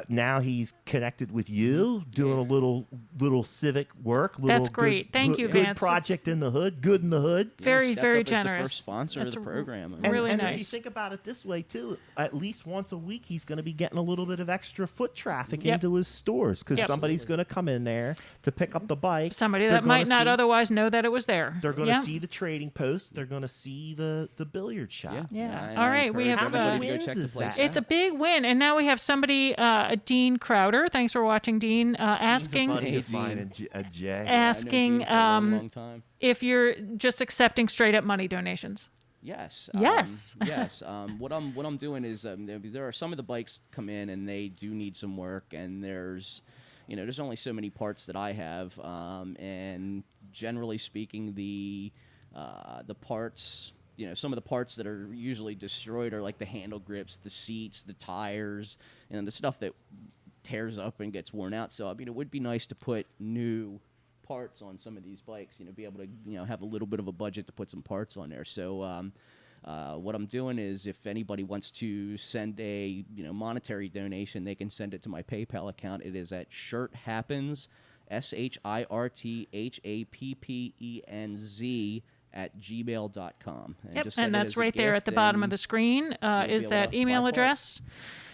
Now he's connected with you, doing a little civic work. That's great. Thank you, good Vance. project in the hood. Good in the hood. Very, stepped very up as the generous. first sponsor That's of the program. And, Really and if you nice. think about it this way too, at least once a week he's going to be getting a little bit of extra foot traffic Yep. into his stores because Yep. somebody's going to come in there to pick up the bike. Somebody They're that might gonna not see- otherwise know that it was there. They're going to Yeah. see the trading post. They're going to see the billiard shop. Yeah. and All I right, we encourage have, everybody to wins go check the is place that? It's a out. big win, and now we have somebody, Dean Crowder. Thanks for watching, Dean. He's a Asking buddy Hey, of mine, Dean. a Jay. Yeah, I know asking Dean for a long time. if you're just accepting straight up money donations. Yes. Yes. Yes. What I'm doing is there are some of the bikes come in and they do need some work, and there's only so many parts that I have, and generally speaking, the parts. Some of the parts that are usually destroyed are like the handle grips, the seats, the tires, and the stuff that tears up and gets worn out. So it would be nice to put new parts on some of these bikes. Be able to have a little bit of a budget to put some parts on there. So what I'm doing is, if anybody wants to send a monetary donation, they can send it to my PayPal account. It is at shirthappens, SHIRTHAPPENZ @gmail.com. Yep, just send and it that's as a right there at gift, the bottom of and the screen is able that to email buy address.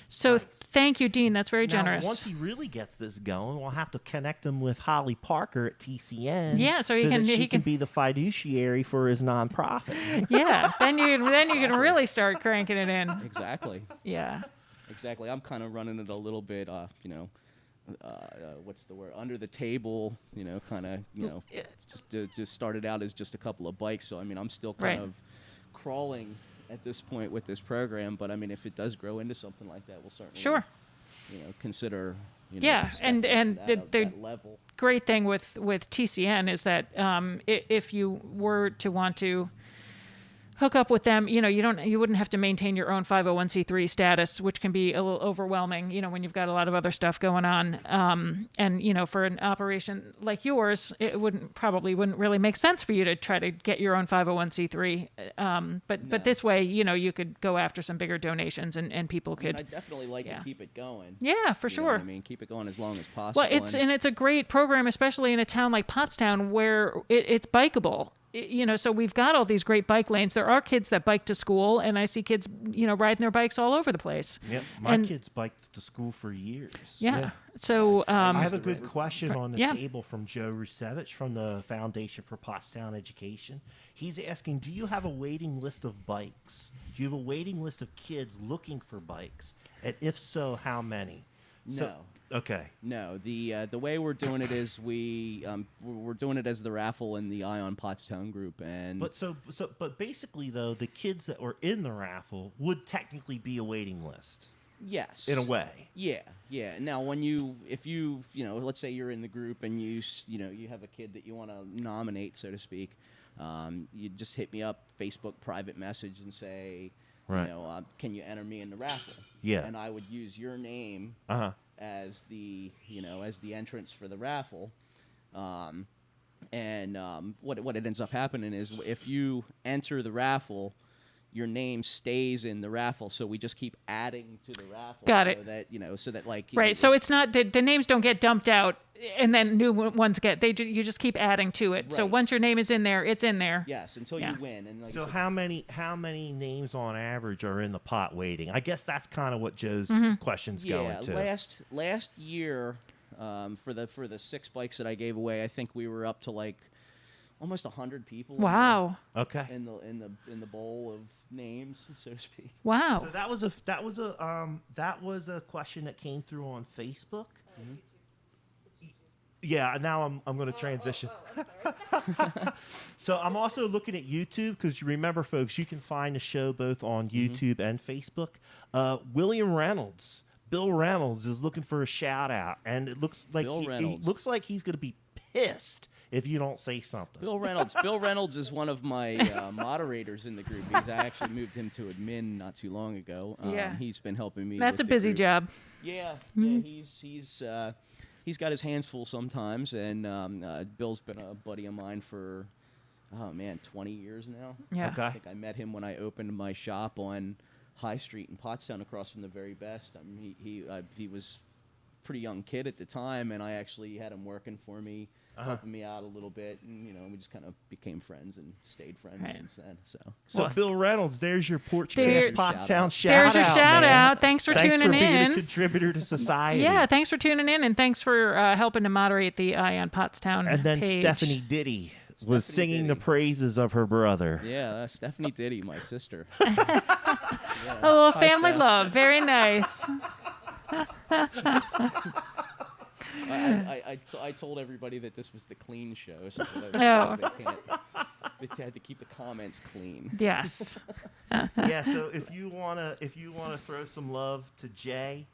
So thank you, Dean. That's very Now, generous. once he really gets this going, we'll have to connect him with Holly Parker at TCN. Yeah, so he that can- she he can can- be the fiduciary for his nonprofit. Yeah, then you can really start cranking it in. Exactly. Yeah. Exactly. I'm kind of running it a little bit, what's the word? Under the table, kind of, just started out as just a couple of bikes. So, I'm still kind Right. of crawling at this point with this program. But, if it does grow into something like that, we'll certainly, Sure. consider, Yeah, stepping and- up to and that, the- that level. Great thing with TCN is that if you were to want to hook up with them, you wouldn't have to maintain your own 501c3 status, which can be a little overwhelming, when you've got a lot of other stuff going on. And for an operation like yours, it wouldn't really make sense for you to try to get your own 501c3. But this way, you could go after some bigger donations and people could. I definitely like yeah. to keep it going. Yeah, for You know sure. what I mean, keep it going as long as possible. Well, it's a great program, especially in a town like Pottstown where it's bikeable. So we've got all these great bike lanes. There are kids that bike to school, and I see kids, riding their bikes all over the place. Yep, my And- kids biked to school for years. Yeah. So I have a good question on the Yeah. table from Joe Rusevich from the Foundation for Pottstown Education. He's asking, do you have a waiting list of bikes? Do you have a waiting list of kids looking for bikes? And if so, how many? No. Okay. No, the way we're doing it is we're doing it as the raffle in the Ion Pottstown group, and But basically though, the kids that were in the raffle would technically be a waiting list yes, in a way. Yeah. Now, if you let's say you're in the group and you have a kid that you want to nominate, so to speak, you just hit me up, Facebook private message, and say, Right. Can you enter me in the raffle? Yeah. And I would use your name as the entrance for the raffle. What it ends up happening is if you enter the raffle, your name stays in the raffle, so we just keep adding to the raffle. Got it. So that like Right. So it's not the names don't get dumped out and then new ones get. You just keep adding to it. So Right. once your name is in there, it's in there. yes, until Yeah. you win. And like So I said, how many names on average are in the pot waiting? I guess that's kind of what Joe's question's going to. last year, for the 6 bikes that I gave away, I think we were up to like almost 100 people. Wow. Okay. In the bowl of names, so to speak. Wow. So that was a question that came through on Facebook. Yeah, now I'm going to transition. So I'm also looking at YouTube because you remember, folks, you can find the show both on YouTube and Facebook. Bill Reynolds is looking for a shout out, and it looks like he looks like he's going to be pissed if you don't say something. Bill Reynolds is one of my moderators in the group. I actually moved him to admin not too long ago. Yeah. He's been helping me. That's with a the busy group. job. Yeah, he's got his hands full sometimes, and Bill's been a buddy of mine for 20 years now. Yeah. Okay. I think I met him when I opened my shop on High Street in Pottstown, across from the Very Best. I mean, he was a pretty young kid at the time, and I actually had him working for me, helping me out a little bit, and we just kind of became friends and stayed friends Right. since then. So So Bill Reynolds, there's your There- Porchcast Pottstown shout out. There's your shout man. out. Thanks for Thanks tuning for being in. a contributor to society. Yeah, thanks for tuning in, and thanks for helping to moderate the Ion Pottstown And then page. Stephanie Diddy was Stephanie singing the Diddy. praises of her brother. yeah, Stephanie Diddy, my sister. A little Hi, family Steph. love. Very nice. I told everybody that this was the clean show, so that they had to keep the comments clean. Yes. Yeah, so if you wanna throw some love to Jay,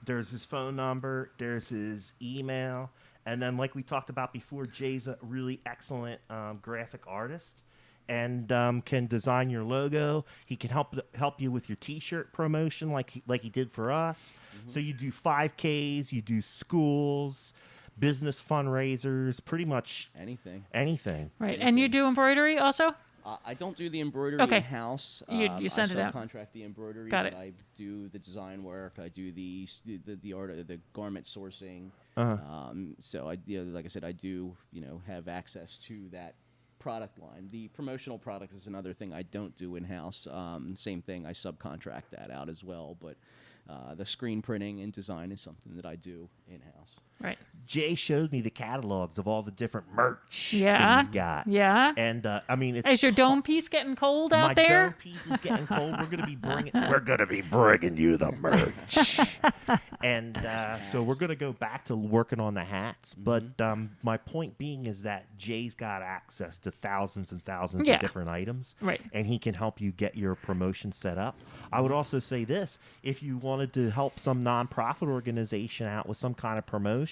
there's his phone number, there's his email, and then like we talked about before, Jay's a really excellent graphic artist and can design your logo. He can help you with your T-shirt promotion, like he did for us. So you do 5Ks, you do schools, business fundraisers, pretty much Anything. Right. And you do embroidery also? I don't do the embroidery Okay. in-house. You send it out. I subcontract the embroidery. Got but it. I do the design work. I do the art, the garment sourcing. So like I said, I do have access to that product line. The promotional product is another thing I don't do in-house. Same thing, I subcontract that out as well. But the screen printing and design is something that I do in-house. Right. Jay showed me the catalogs of all the different merch that Yeah. he's got. Yeah. And I mean, it's Is your dome piece getting cold my out there? dome piece is getting cold. We're gonna be bringing you the merch, and so we're gonna go back to working on the hats. But my point being is that Jay's got access to thousands and thousands Yeah. of different items, Right. and he can help you get your promotion set up. I would also say this: if you wanted to help some nonprofit organization out with some kind of promotion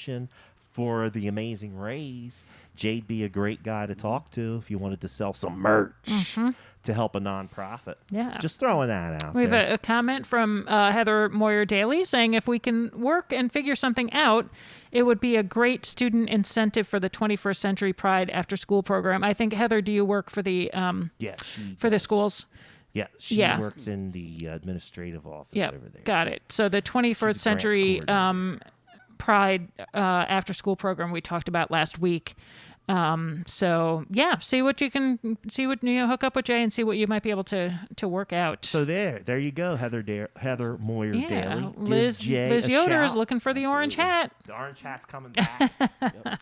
for the Amazing Rays, Jay'd be a great guy to talk to if you wanted to sell some merch to help a nonprofit. Yeah. Just throwing that out We have there. a comment from Heather Moyer Daly saying if we can work and figure something out, it would be a great student incentive for the 21st Century Pride after school program. I think, Heather, do you work for the Yeah, she for the does. schools? Yeah, she Yeah. works in the administrative office Yeah, over there. got it. So the 21st She's a grants Century coordinator. Pride after school program we talked about last week. So yeah, see what hook up with Jay and see what you might be able to work out. So there you go, Heather Moyer yeah, Daly. Give Liz Jay a Yoder is shout. looking for the orange hat. The orange hat's coming back.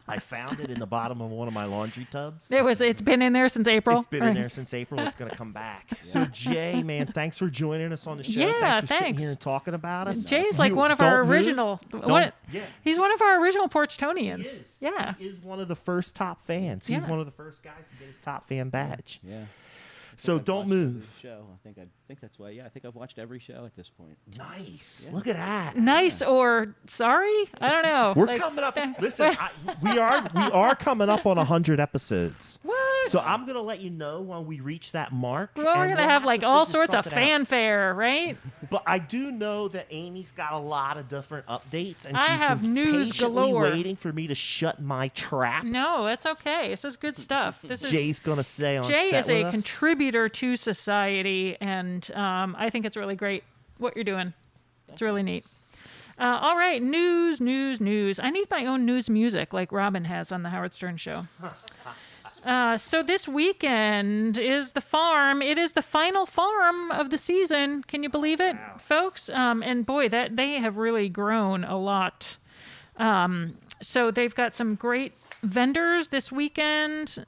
I found it in the bottom of one of my laundry tubs. It's been in there since April. It's been in there since April. It's going to come back. So Jay, man, thanks for joining us on the show. Yeah, thanks for sitting thanks. here and talking about us. Jay's like one of Don't our move. original. Yeah. He's one of our original Porchtonians. He is. Yeah. He is one of the first top fans. He's Yeah. one of the first guys to get his top fan badge. Yeah. So I've don't watched every move. Show. I think that's why. Yeah, I think I've watched every show at this point. Nice. Yeah. Look at that. Nice or sorry? I don't know. We're Like, coming up. Listen, we are coming up on 100 episodes. What? So I'm gonna let you know when we reach that mark. Well, we're and gonna we'll have like all figure sorts of something out. fanfare, right? But I do know that Amy's got a lot of different updates, and I she's have been news patiently galore. waiting for me to shut my trap. No, that's okay. This is good stuff. Jay's gonna stay on Jay set is a with us. contributor to society, and I think it's really great what you're doing. It's really neat. All right, news. I need my own news music like Robin has on the Howard Stern Show. So this weekend is the farm. It is the final farm of the season. Can you believe it, folks? And boy, that they have really grown a lot. So they've got some great vendors this weekend.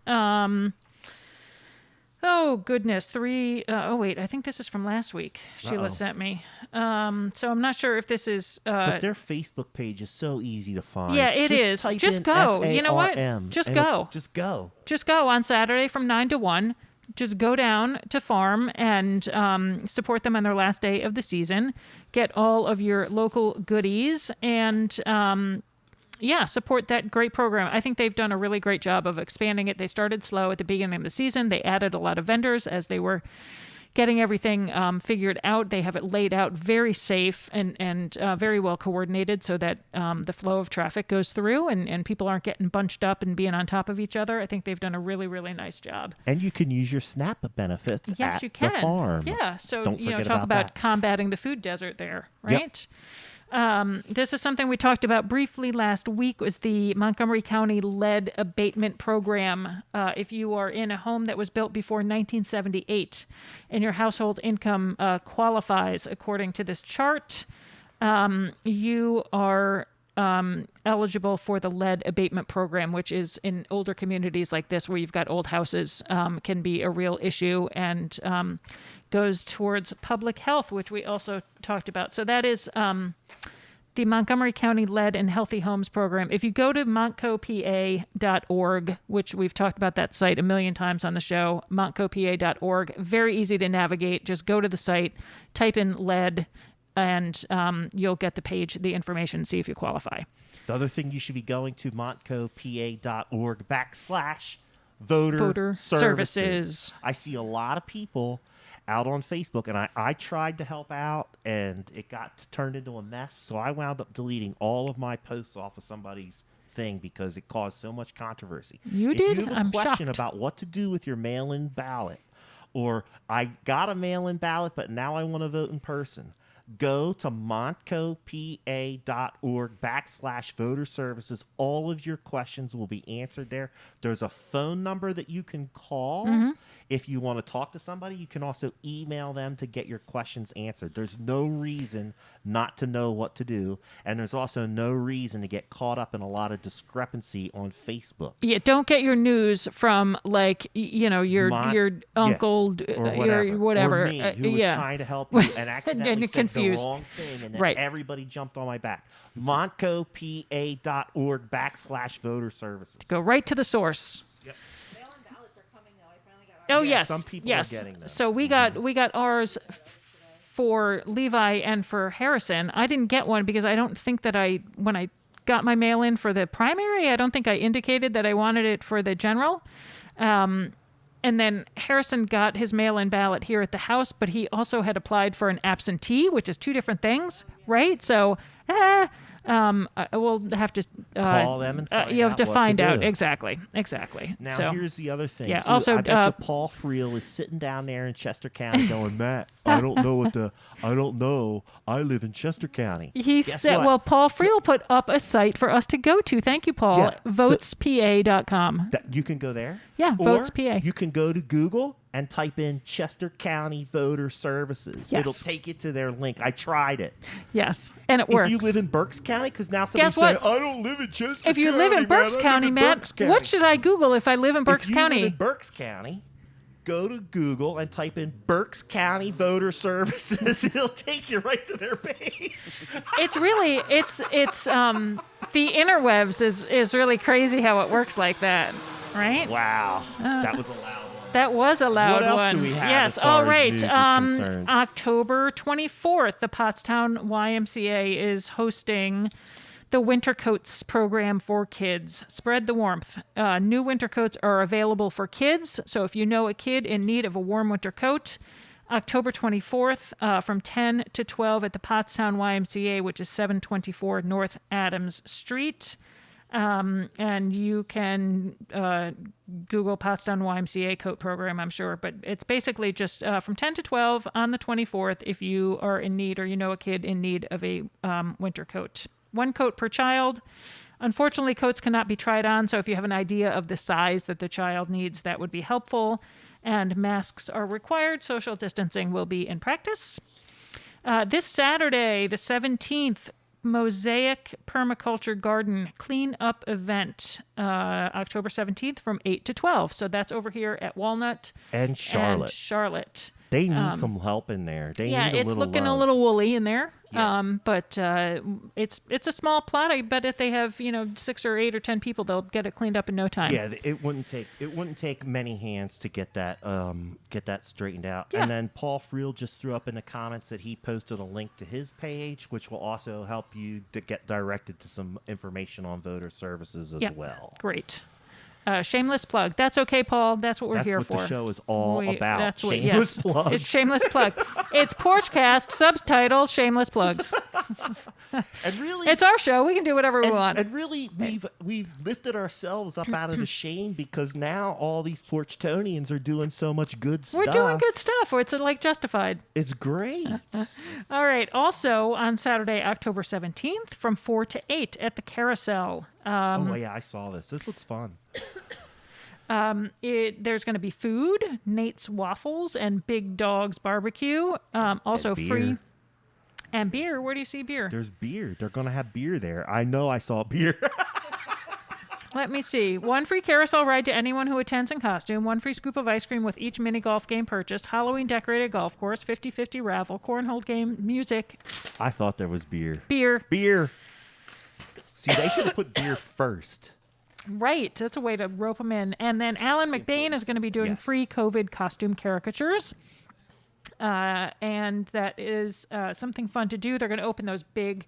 Oh goodness, I think this is from last week. Sheila sent me. So I'm not sure if this is. But their Facebook page is so easy to find. Yeah, it Just is. type Just in go. You know what? FARM, Just and go. Just go. Just go on Saturday from 9 to 1. Just go down to farm and support them on their last day of the season. Get all of your local goodies and support that great program. I think they've done a really great job of expanding it. They started slow at the beginning of the season. They added a lot of vendors as they were getting everything figured out. They have it laid out very safe and very well coordinated so that the flow of traffic goes through and people aren't getting bunched up and being on top of each other. I think they've done a really, really nice job. And you can use your SNAP benefits Yes, at you can. the farm. Yeah. So, Don't forget talk about that. combating the food desert there, Yep. right? This is something we talked about briefly last week was the Montgomery County Lead Abatement Program. If you are in a home that was built before 1978 and your household income qualifies according to this chart, you are eligible for the lead abatement program, which is in older communities like this where you've got old houses, can be a real issue and goes towards public health, which we also talked about. So that is the Montgomery County Lead and Healthy Homes Program. If you go to montcopa.org, which we've talked about that site a million times on the show, montcopa.org, very easy to navigate. Just go to the site, type in lead, and you'll get the page, the information, see if you qualify. The other thing you should be going to montcopa.org/voter services. I see a lot of people out on Facebook, and I tried to help out, and it got turned into a mess. So I wound up deleting all of my posts off of somebody's thing because it caused so much controversy. You if did? you have a I'm question shocked. about what to do with your mail-in ballot, or I got a mail-in ballot, but now I want to vote in person, go to montcopa.org/voter services. All of your questions will be answered there. There's a phone number that you can call. If you want to talk to somebody, you can also email them to get your questions answered. There's no reason not to know what to do, and there's also no reason to get caught up in a lot of discrepancy on Facebook. Yeah, don't get your news from like your uncle Or your whatever. Or me, who was trying to help you and accidentally And you're said confused. the wrong thing, and then Right. everybody jumped on my back. montcopa.org/voter services. Go right to the source. Mail-in ballots are coming though. I finally got Oh Yeah, yes, some people are yes. getting them. So we got ours for Levi and for Harrison. I didn't get one because I don't think that when I got my mail in for the primary, I don't think I indicated that I wanted it for the general. And then Harrison got his mail-in ballot here at the house, but he also had applied for an absentee, which is two different things, right? So We'll have to Call them and find you have out to what find to out do. exactly. Now so here's the other thing. yeah, too. also, I bet you Paul Friel is sitting down there in Chester County going, Matt, I don't know. I live in Chester County. he Guess said, what? well, Paul Friel put up a site for us to go to. Thank you, Paul. Yeah, so- Votespa.com. You can go there. Yeah, or Votes PA. You can go to Google and type in Chester County Voter Services. Yes. It'll take you to their link. I tried it. Yes, and it works. If you live in Berks County, because now somebody's Guess what? saying, I don't live in Chester If you County, live in man. Berks I live County, in Matt, Berks County." what should I Google if I live in Berks if you County? live in Berks County, go to Google and type in Berks County Voter Services. It'll take you right to their page. It's really it's the interwebs is really crazy how it works like that, right? Wow. That was a loud one. That was a loud What else one. do we have Yes. as far All as right. news is concerned? October 24th, the Pottstown YMCA is hosting the Winter Coats program for kids. Spread the warmth. New winter coats are available for kids. So if you know a kid in need of a warm winter coat, October 24th from 10 to 12 at the Pottstown YMCA, which is 724 North Adams Street. And you can Google Pottstown YMCA coat program, I'm sure. But it's basically just from 10 to 12 on the 24th if you are in need or you know a kid in need of a winter coat. One coat per child. Unfortunately, coats cannot be tried on, so if you have an idea of the size that the child needs, that would be helpful. And masks are required. Social distancing will be in practice. This Saturday, the 17th, Mosaic Permaculture Garden clean-up event, October 17th from 8 to 12. So that's over here at Walnut And Charlotte. Charlotte. They need some help in there. They Yeah, need a it's little looking love. a little woolly in there. Yeah. But it's a small plot. I bet if they have 6 or 8 or 10 people, they'll get it cleaned up in no time. Yeah, it wouldn't take many hands to get that straightened out. Yeah. And then Paul Friel just threw up in the comments that he posted a link to his page, which will also help you to get directed to some information on voter services as Yeah. well. Great. Shameless plug. That's okay, Paul. That's what we're That's here what for. the show is all about. That's what, Shameless yes. plugs. It's shameless plug. It's Porchcast, subtitle Shameless Plugs. And really, It's our show. We can do whatever we want. And really, we've lifted ourselves up out of the shame because now all these Porchtonians are doing so much good stuff. We're doing good stuff. It's like justified. It's great. All right. Also on Saturday, October 17th, from 4 to 8 at the Carousel. Oh yeah, I saw this. This looks fun. There's going to be food, Nate's Waffles, and Big Dog's Barbecue. Also beer. free. And beer. Where do you see beer? There's beer. They're gonna have beer there. I know. I saw beer. Let me see. 1 free carousel ride to anyone who attends in costume. 1 free scoop of ice cream with each mini golf game purchased. Halloween decorated golf course. 50-50 raffle. Cornhole game. Music. I thought there was beer. Beer. Beer. See, they should have put beer first. Right. That's a way to rope them in. And then Alan McBain is going to be doing Yes. free COVID costume caricatures. And that is something fun to do. They're going to open those big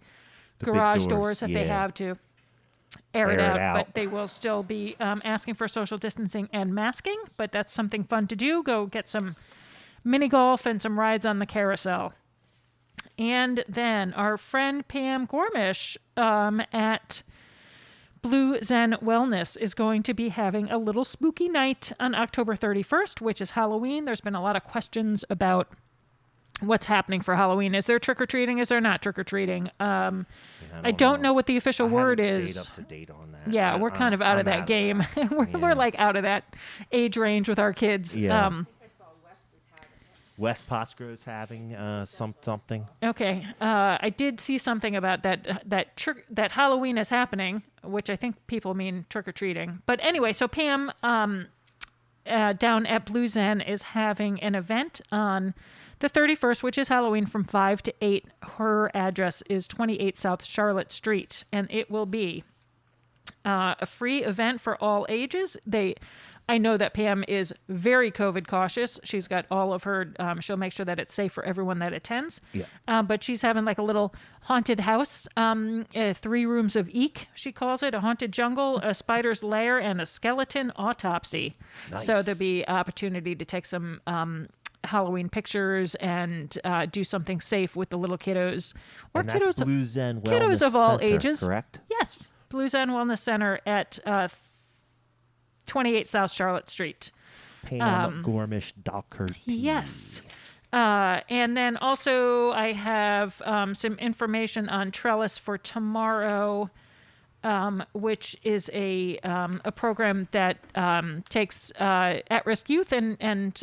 The big garage doors, doors that they yeah. have to air it Air it out. But out. they will still be asking for social distancing and masking. But that's something fun to do. Go get some mini golf and some rides on the carousel. And then our friend Pam Gormish at Blue Zen Wellness is going to be having a little spooky night on October 31st, which is Halloween. There's been a lot of questions about what's happening for Halloween. Is there trick-or-treating? Is there not trick-or-treating? I don't know what the official word is. Stayed up to date on that. Yeah, we're kind of out of I'm that game. We're Yeah. like out of that age range with our kids. Yeah. I saw West is having it. West Pottsgrove's having something. Okay, I did see something about that Halloween is happening, which I think people mean trick or treating. But anyway, so Pam down at Blue Zen is having an event on the 31st, which is Halloween, from 5 to 8. Her address is 28 South Charlotte Street, and it will be a free event for all ages. I know that Pam is very COVID cautious. She's got all of her, she'll make sure that it's safe for everyone that attends. Yeah. But she's having like a little haunted house, 3 rooms of eek, she calls it, a haunted jungle, a spider's lair, and a skeleton autopsy. So Nice. there'll be opportunity to take some Halloween pictures and do something safe with the little kiddos or And that's Blue Zen Wellness kiddos of all Center, ages. correct? Yes, Blue Zen Wellness Center at 28 South Charlotte Street. Pam Gormish-Doherty. Yes. And then also I have some information on Trellis for Tomorrow, which is a program that takes at-risk youth and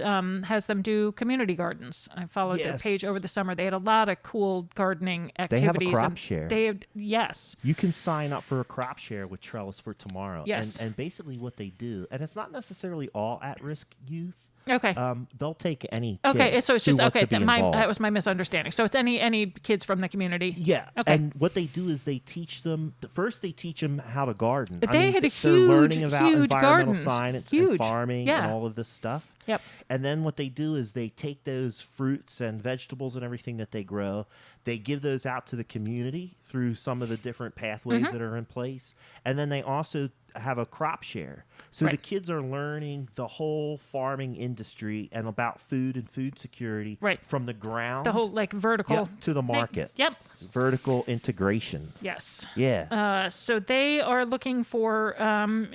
has them do community gardens. I followed their page Yes. over the summer. They had a lot of cool gardening They have a activities. crop and share. Yes. You can sign up for a crop share with Trellis for Tomorrow. Yes. And basically what they do, and it's not necessarily all at-risk youth. Okay. They'll take any Okay, kid so it's who just wants okay. to be That involved. was my misunderstanding. So it's any kids from the community. Yeah. Okay. And what they do is they teach them. First, they teach them how to garden. They had a they're learning huge, about huge environmental gardens. science Huge. and farming Yeah. and all of this stuff. Yep. And then what they do is they take those fruits and vegetables and everything that they grow, they give those out to the community through some of the different pathways Mm-hmm. that are in place. And then they also have a crop share. So the Right. kids are learning the whole farming industry and about food and food security Right. from the ground The whole like vertical Yep, to the market. Yep. Vertical integration. Yes. Yeah. So they are looking for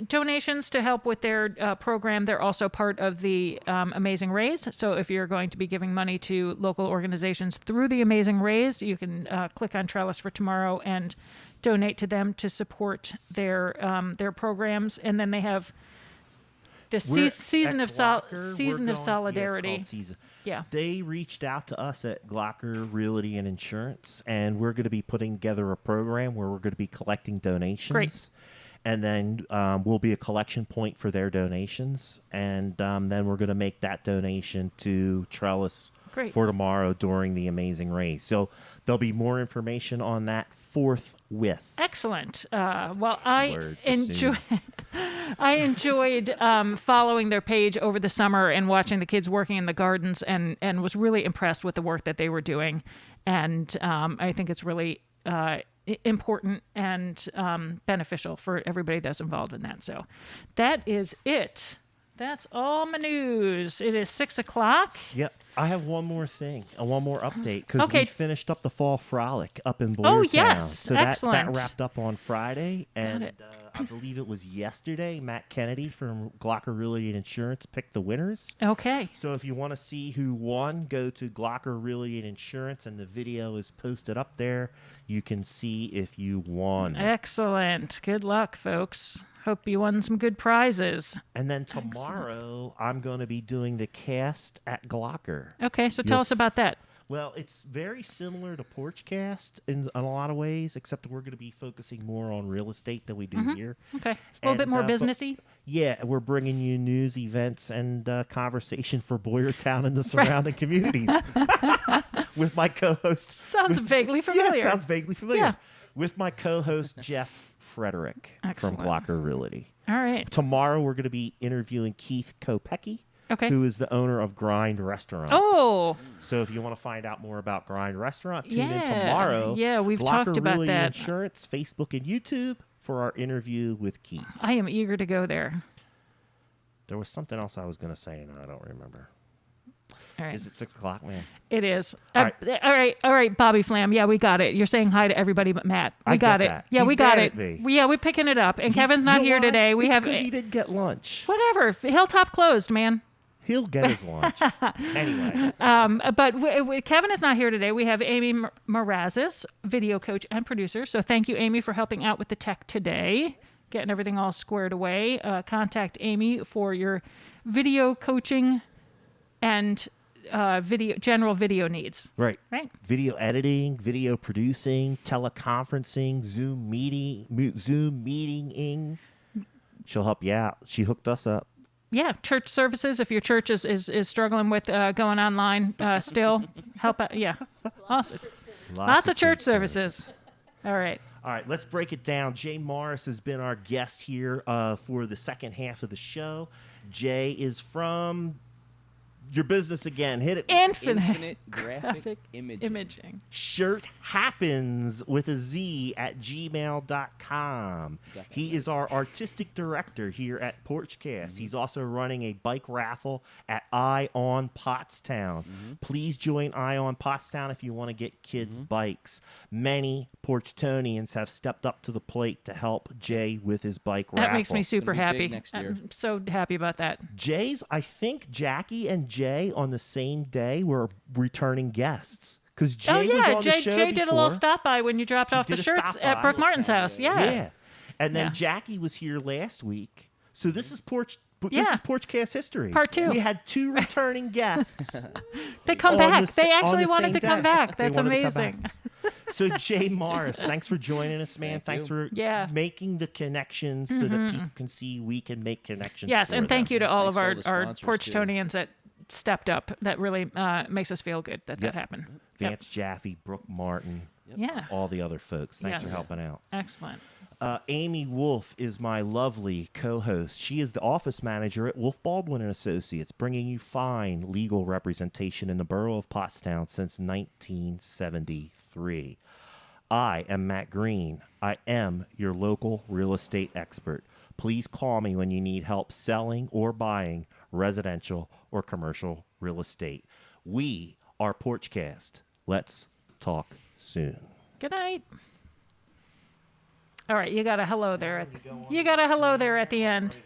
donations to help with their program. They're also part of the Amazing Raise. So if you're going to be giving money to local organizations through the Amazing Raise, you can click on Trellis for Tomorrow and donate to them to support their programs. And then they have the We're- season at of Glocker, we're season going- of solidarity. Yeah, it's called Season. Yeah. They reached out to us at Glocker Realty and Insurance, and we're going to be putting together a program where we're going to be collecting donations. Great. And then we'll be a collection point for their donations, and then we're going to make that donation to Trellis Great. for tomorrow during the Amazing Race. So there'll be more information on that forthwith. Excellent. Well, I word for enjoy. I enjoyed following their page over the summer and watching the kids working in the gardens, and was really impressed with the work that they were doing. And I think it's really important and beneficial for everybody that's involved in that. So that is it. That's all my news. It is 6:00. Yep. I have one more thing, one more update, because Okay. we finished up the fall frolic up in Boyertown. yes. So that Excellent. wrapped up on Friday, and it. I believe it was yesterday. Matt Kennedy from Glocker Realty and Insurance picked the winners. Okay. So if you want to see who won, go to Glocker Realty and Insurance, and the video is posted up there. You can see if you won. Excellent. Good luck, folks. Hope you won some good prizes. And then tomorrow, I'm going to be doing the cast at Glocker. Okay, so tell You'll us about that. Well, it's very similar to Porchcast in a lot of ways, except we're going to be focusing more on real estate than we do here. Okay. A little bit And, more but- businessy. Yeah, we're bringing you news, events, and conversation for Boyertown and the surrounding communities with my co-host. Sounds vaguely familiar. Yeah, sounds vaguely familiar. Yeah. With my co-host, Jeff Frederick Excellent. from Glocker Realty. All right. Tomorrow, we're going to be interviewing Keith Kopecky, Okay. who is the owner of Grind Restaurant. Oh, So if you want to find out more about Grind Restaurant, tune in Yeah. tomorrow. Yeah, we've Glocker talked about Realty that. Insurance, Facebook, and YouTube for our interview with Keith. I am eager to go there. There was something else I was going to say, and I don't remember. All right. Is it 6:00, man? It is. All All right, Bobby Flam. Yeah, we got it. You're saying hi to everybody but Matt. We I got get it. that. Yeah, He's we got mad it. at me. Yeah, we're picking it up. And Kevin's not You know here why? today. We It's have 'cause he didn't get lunch. whatever. Hilltop closed, man. He'll get his lunch. Anyway, But Kevin is not here today. We have Amy Marazis, video coach and producer. So thank you, Amy, for helping out with the tech today, getting everything all squared away. Contact Amy for your video coaching and general video needs. right. Right? Video editing, video producing, teleconferencing, Zoom meeting. She'll help you out. She hooked us up. Yeah, church services. If your church is struggling with going online still, help out. Yeah, awesome. Lots of church services. All right. All right, let's break it down. Jay Morris has been our guest here for the second half of the show. Jay is from your business again. Hit it. Infinite graphic imaging. Shirt happens with a Z at gmail.com. He is our artistic director here at Porchcast. He's also running a bike raffle at Eye on Pottstown. Please join Eye on Pottstown if you want to get kids' bikes. Many Porchtonians have stepped up to the plate to help Jay with his bike raffle. That makes me super It's gonna be big happy. next year. I'm so happy about that. I think Jackie and Jay on the same day were returning guests. Because Jay Oh was yeah, on Jay the show Jay did a little before. stop by when you dropped off the did a shirts stop at by. Brooke Martin's house. Yeah. Yeah. And then Yeah. Jackie was here last week. So this is Yeah. Porchcast history. Part 2. We had 2 returning guests. They come on back. the They sa- on actually the wanted same to come day. back. They That's wanted to come amazing. So Jay Morris, thanks for joining us, man. Thank Thanks you. for Yeah. making the connections so that people can see we can make connections. Yes, for and thank them. you to all of Thanks to our all the sponsors, too. Porchtonians that stepped up. That really makes us feel good that Yep. that happened. Yep. Vance Jaffe, Brooke Martin, Yeah. all the other folks. Thanks Yes. for helping out. Excellent. Amy Wolf is my lovely co-host. She is the office manager at Wolf Baldwin and Associates, bringing you fine legal representation in the borough of Pottstown since 1973. I am Matt Green. I am your local real estate expert. Please call me when you need help selling or buying residential or commercial real estate. We are Porchcast. Let's talk soon. Good night. All right, you got a hello there. You got a hello there at the end.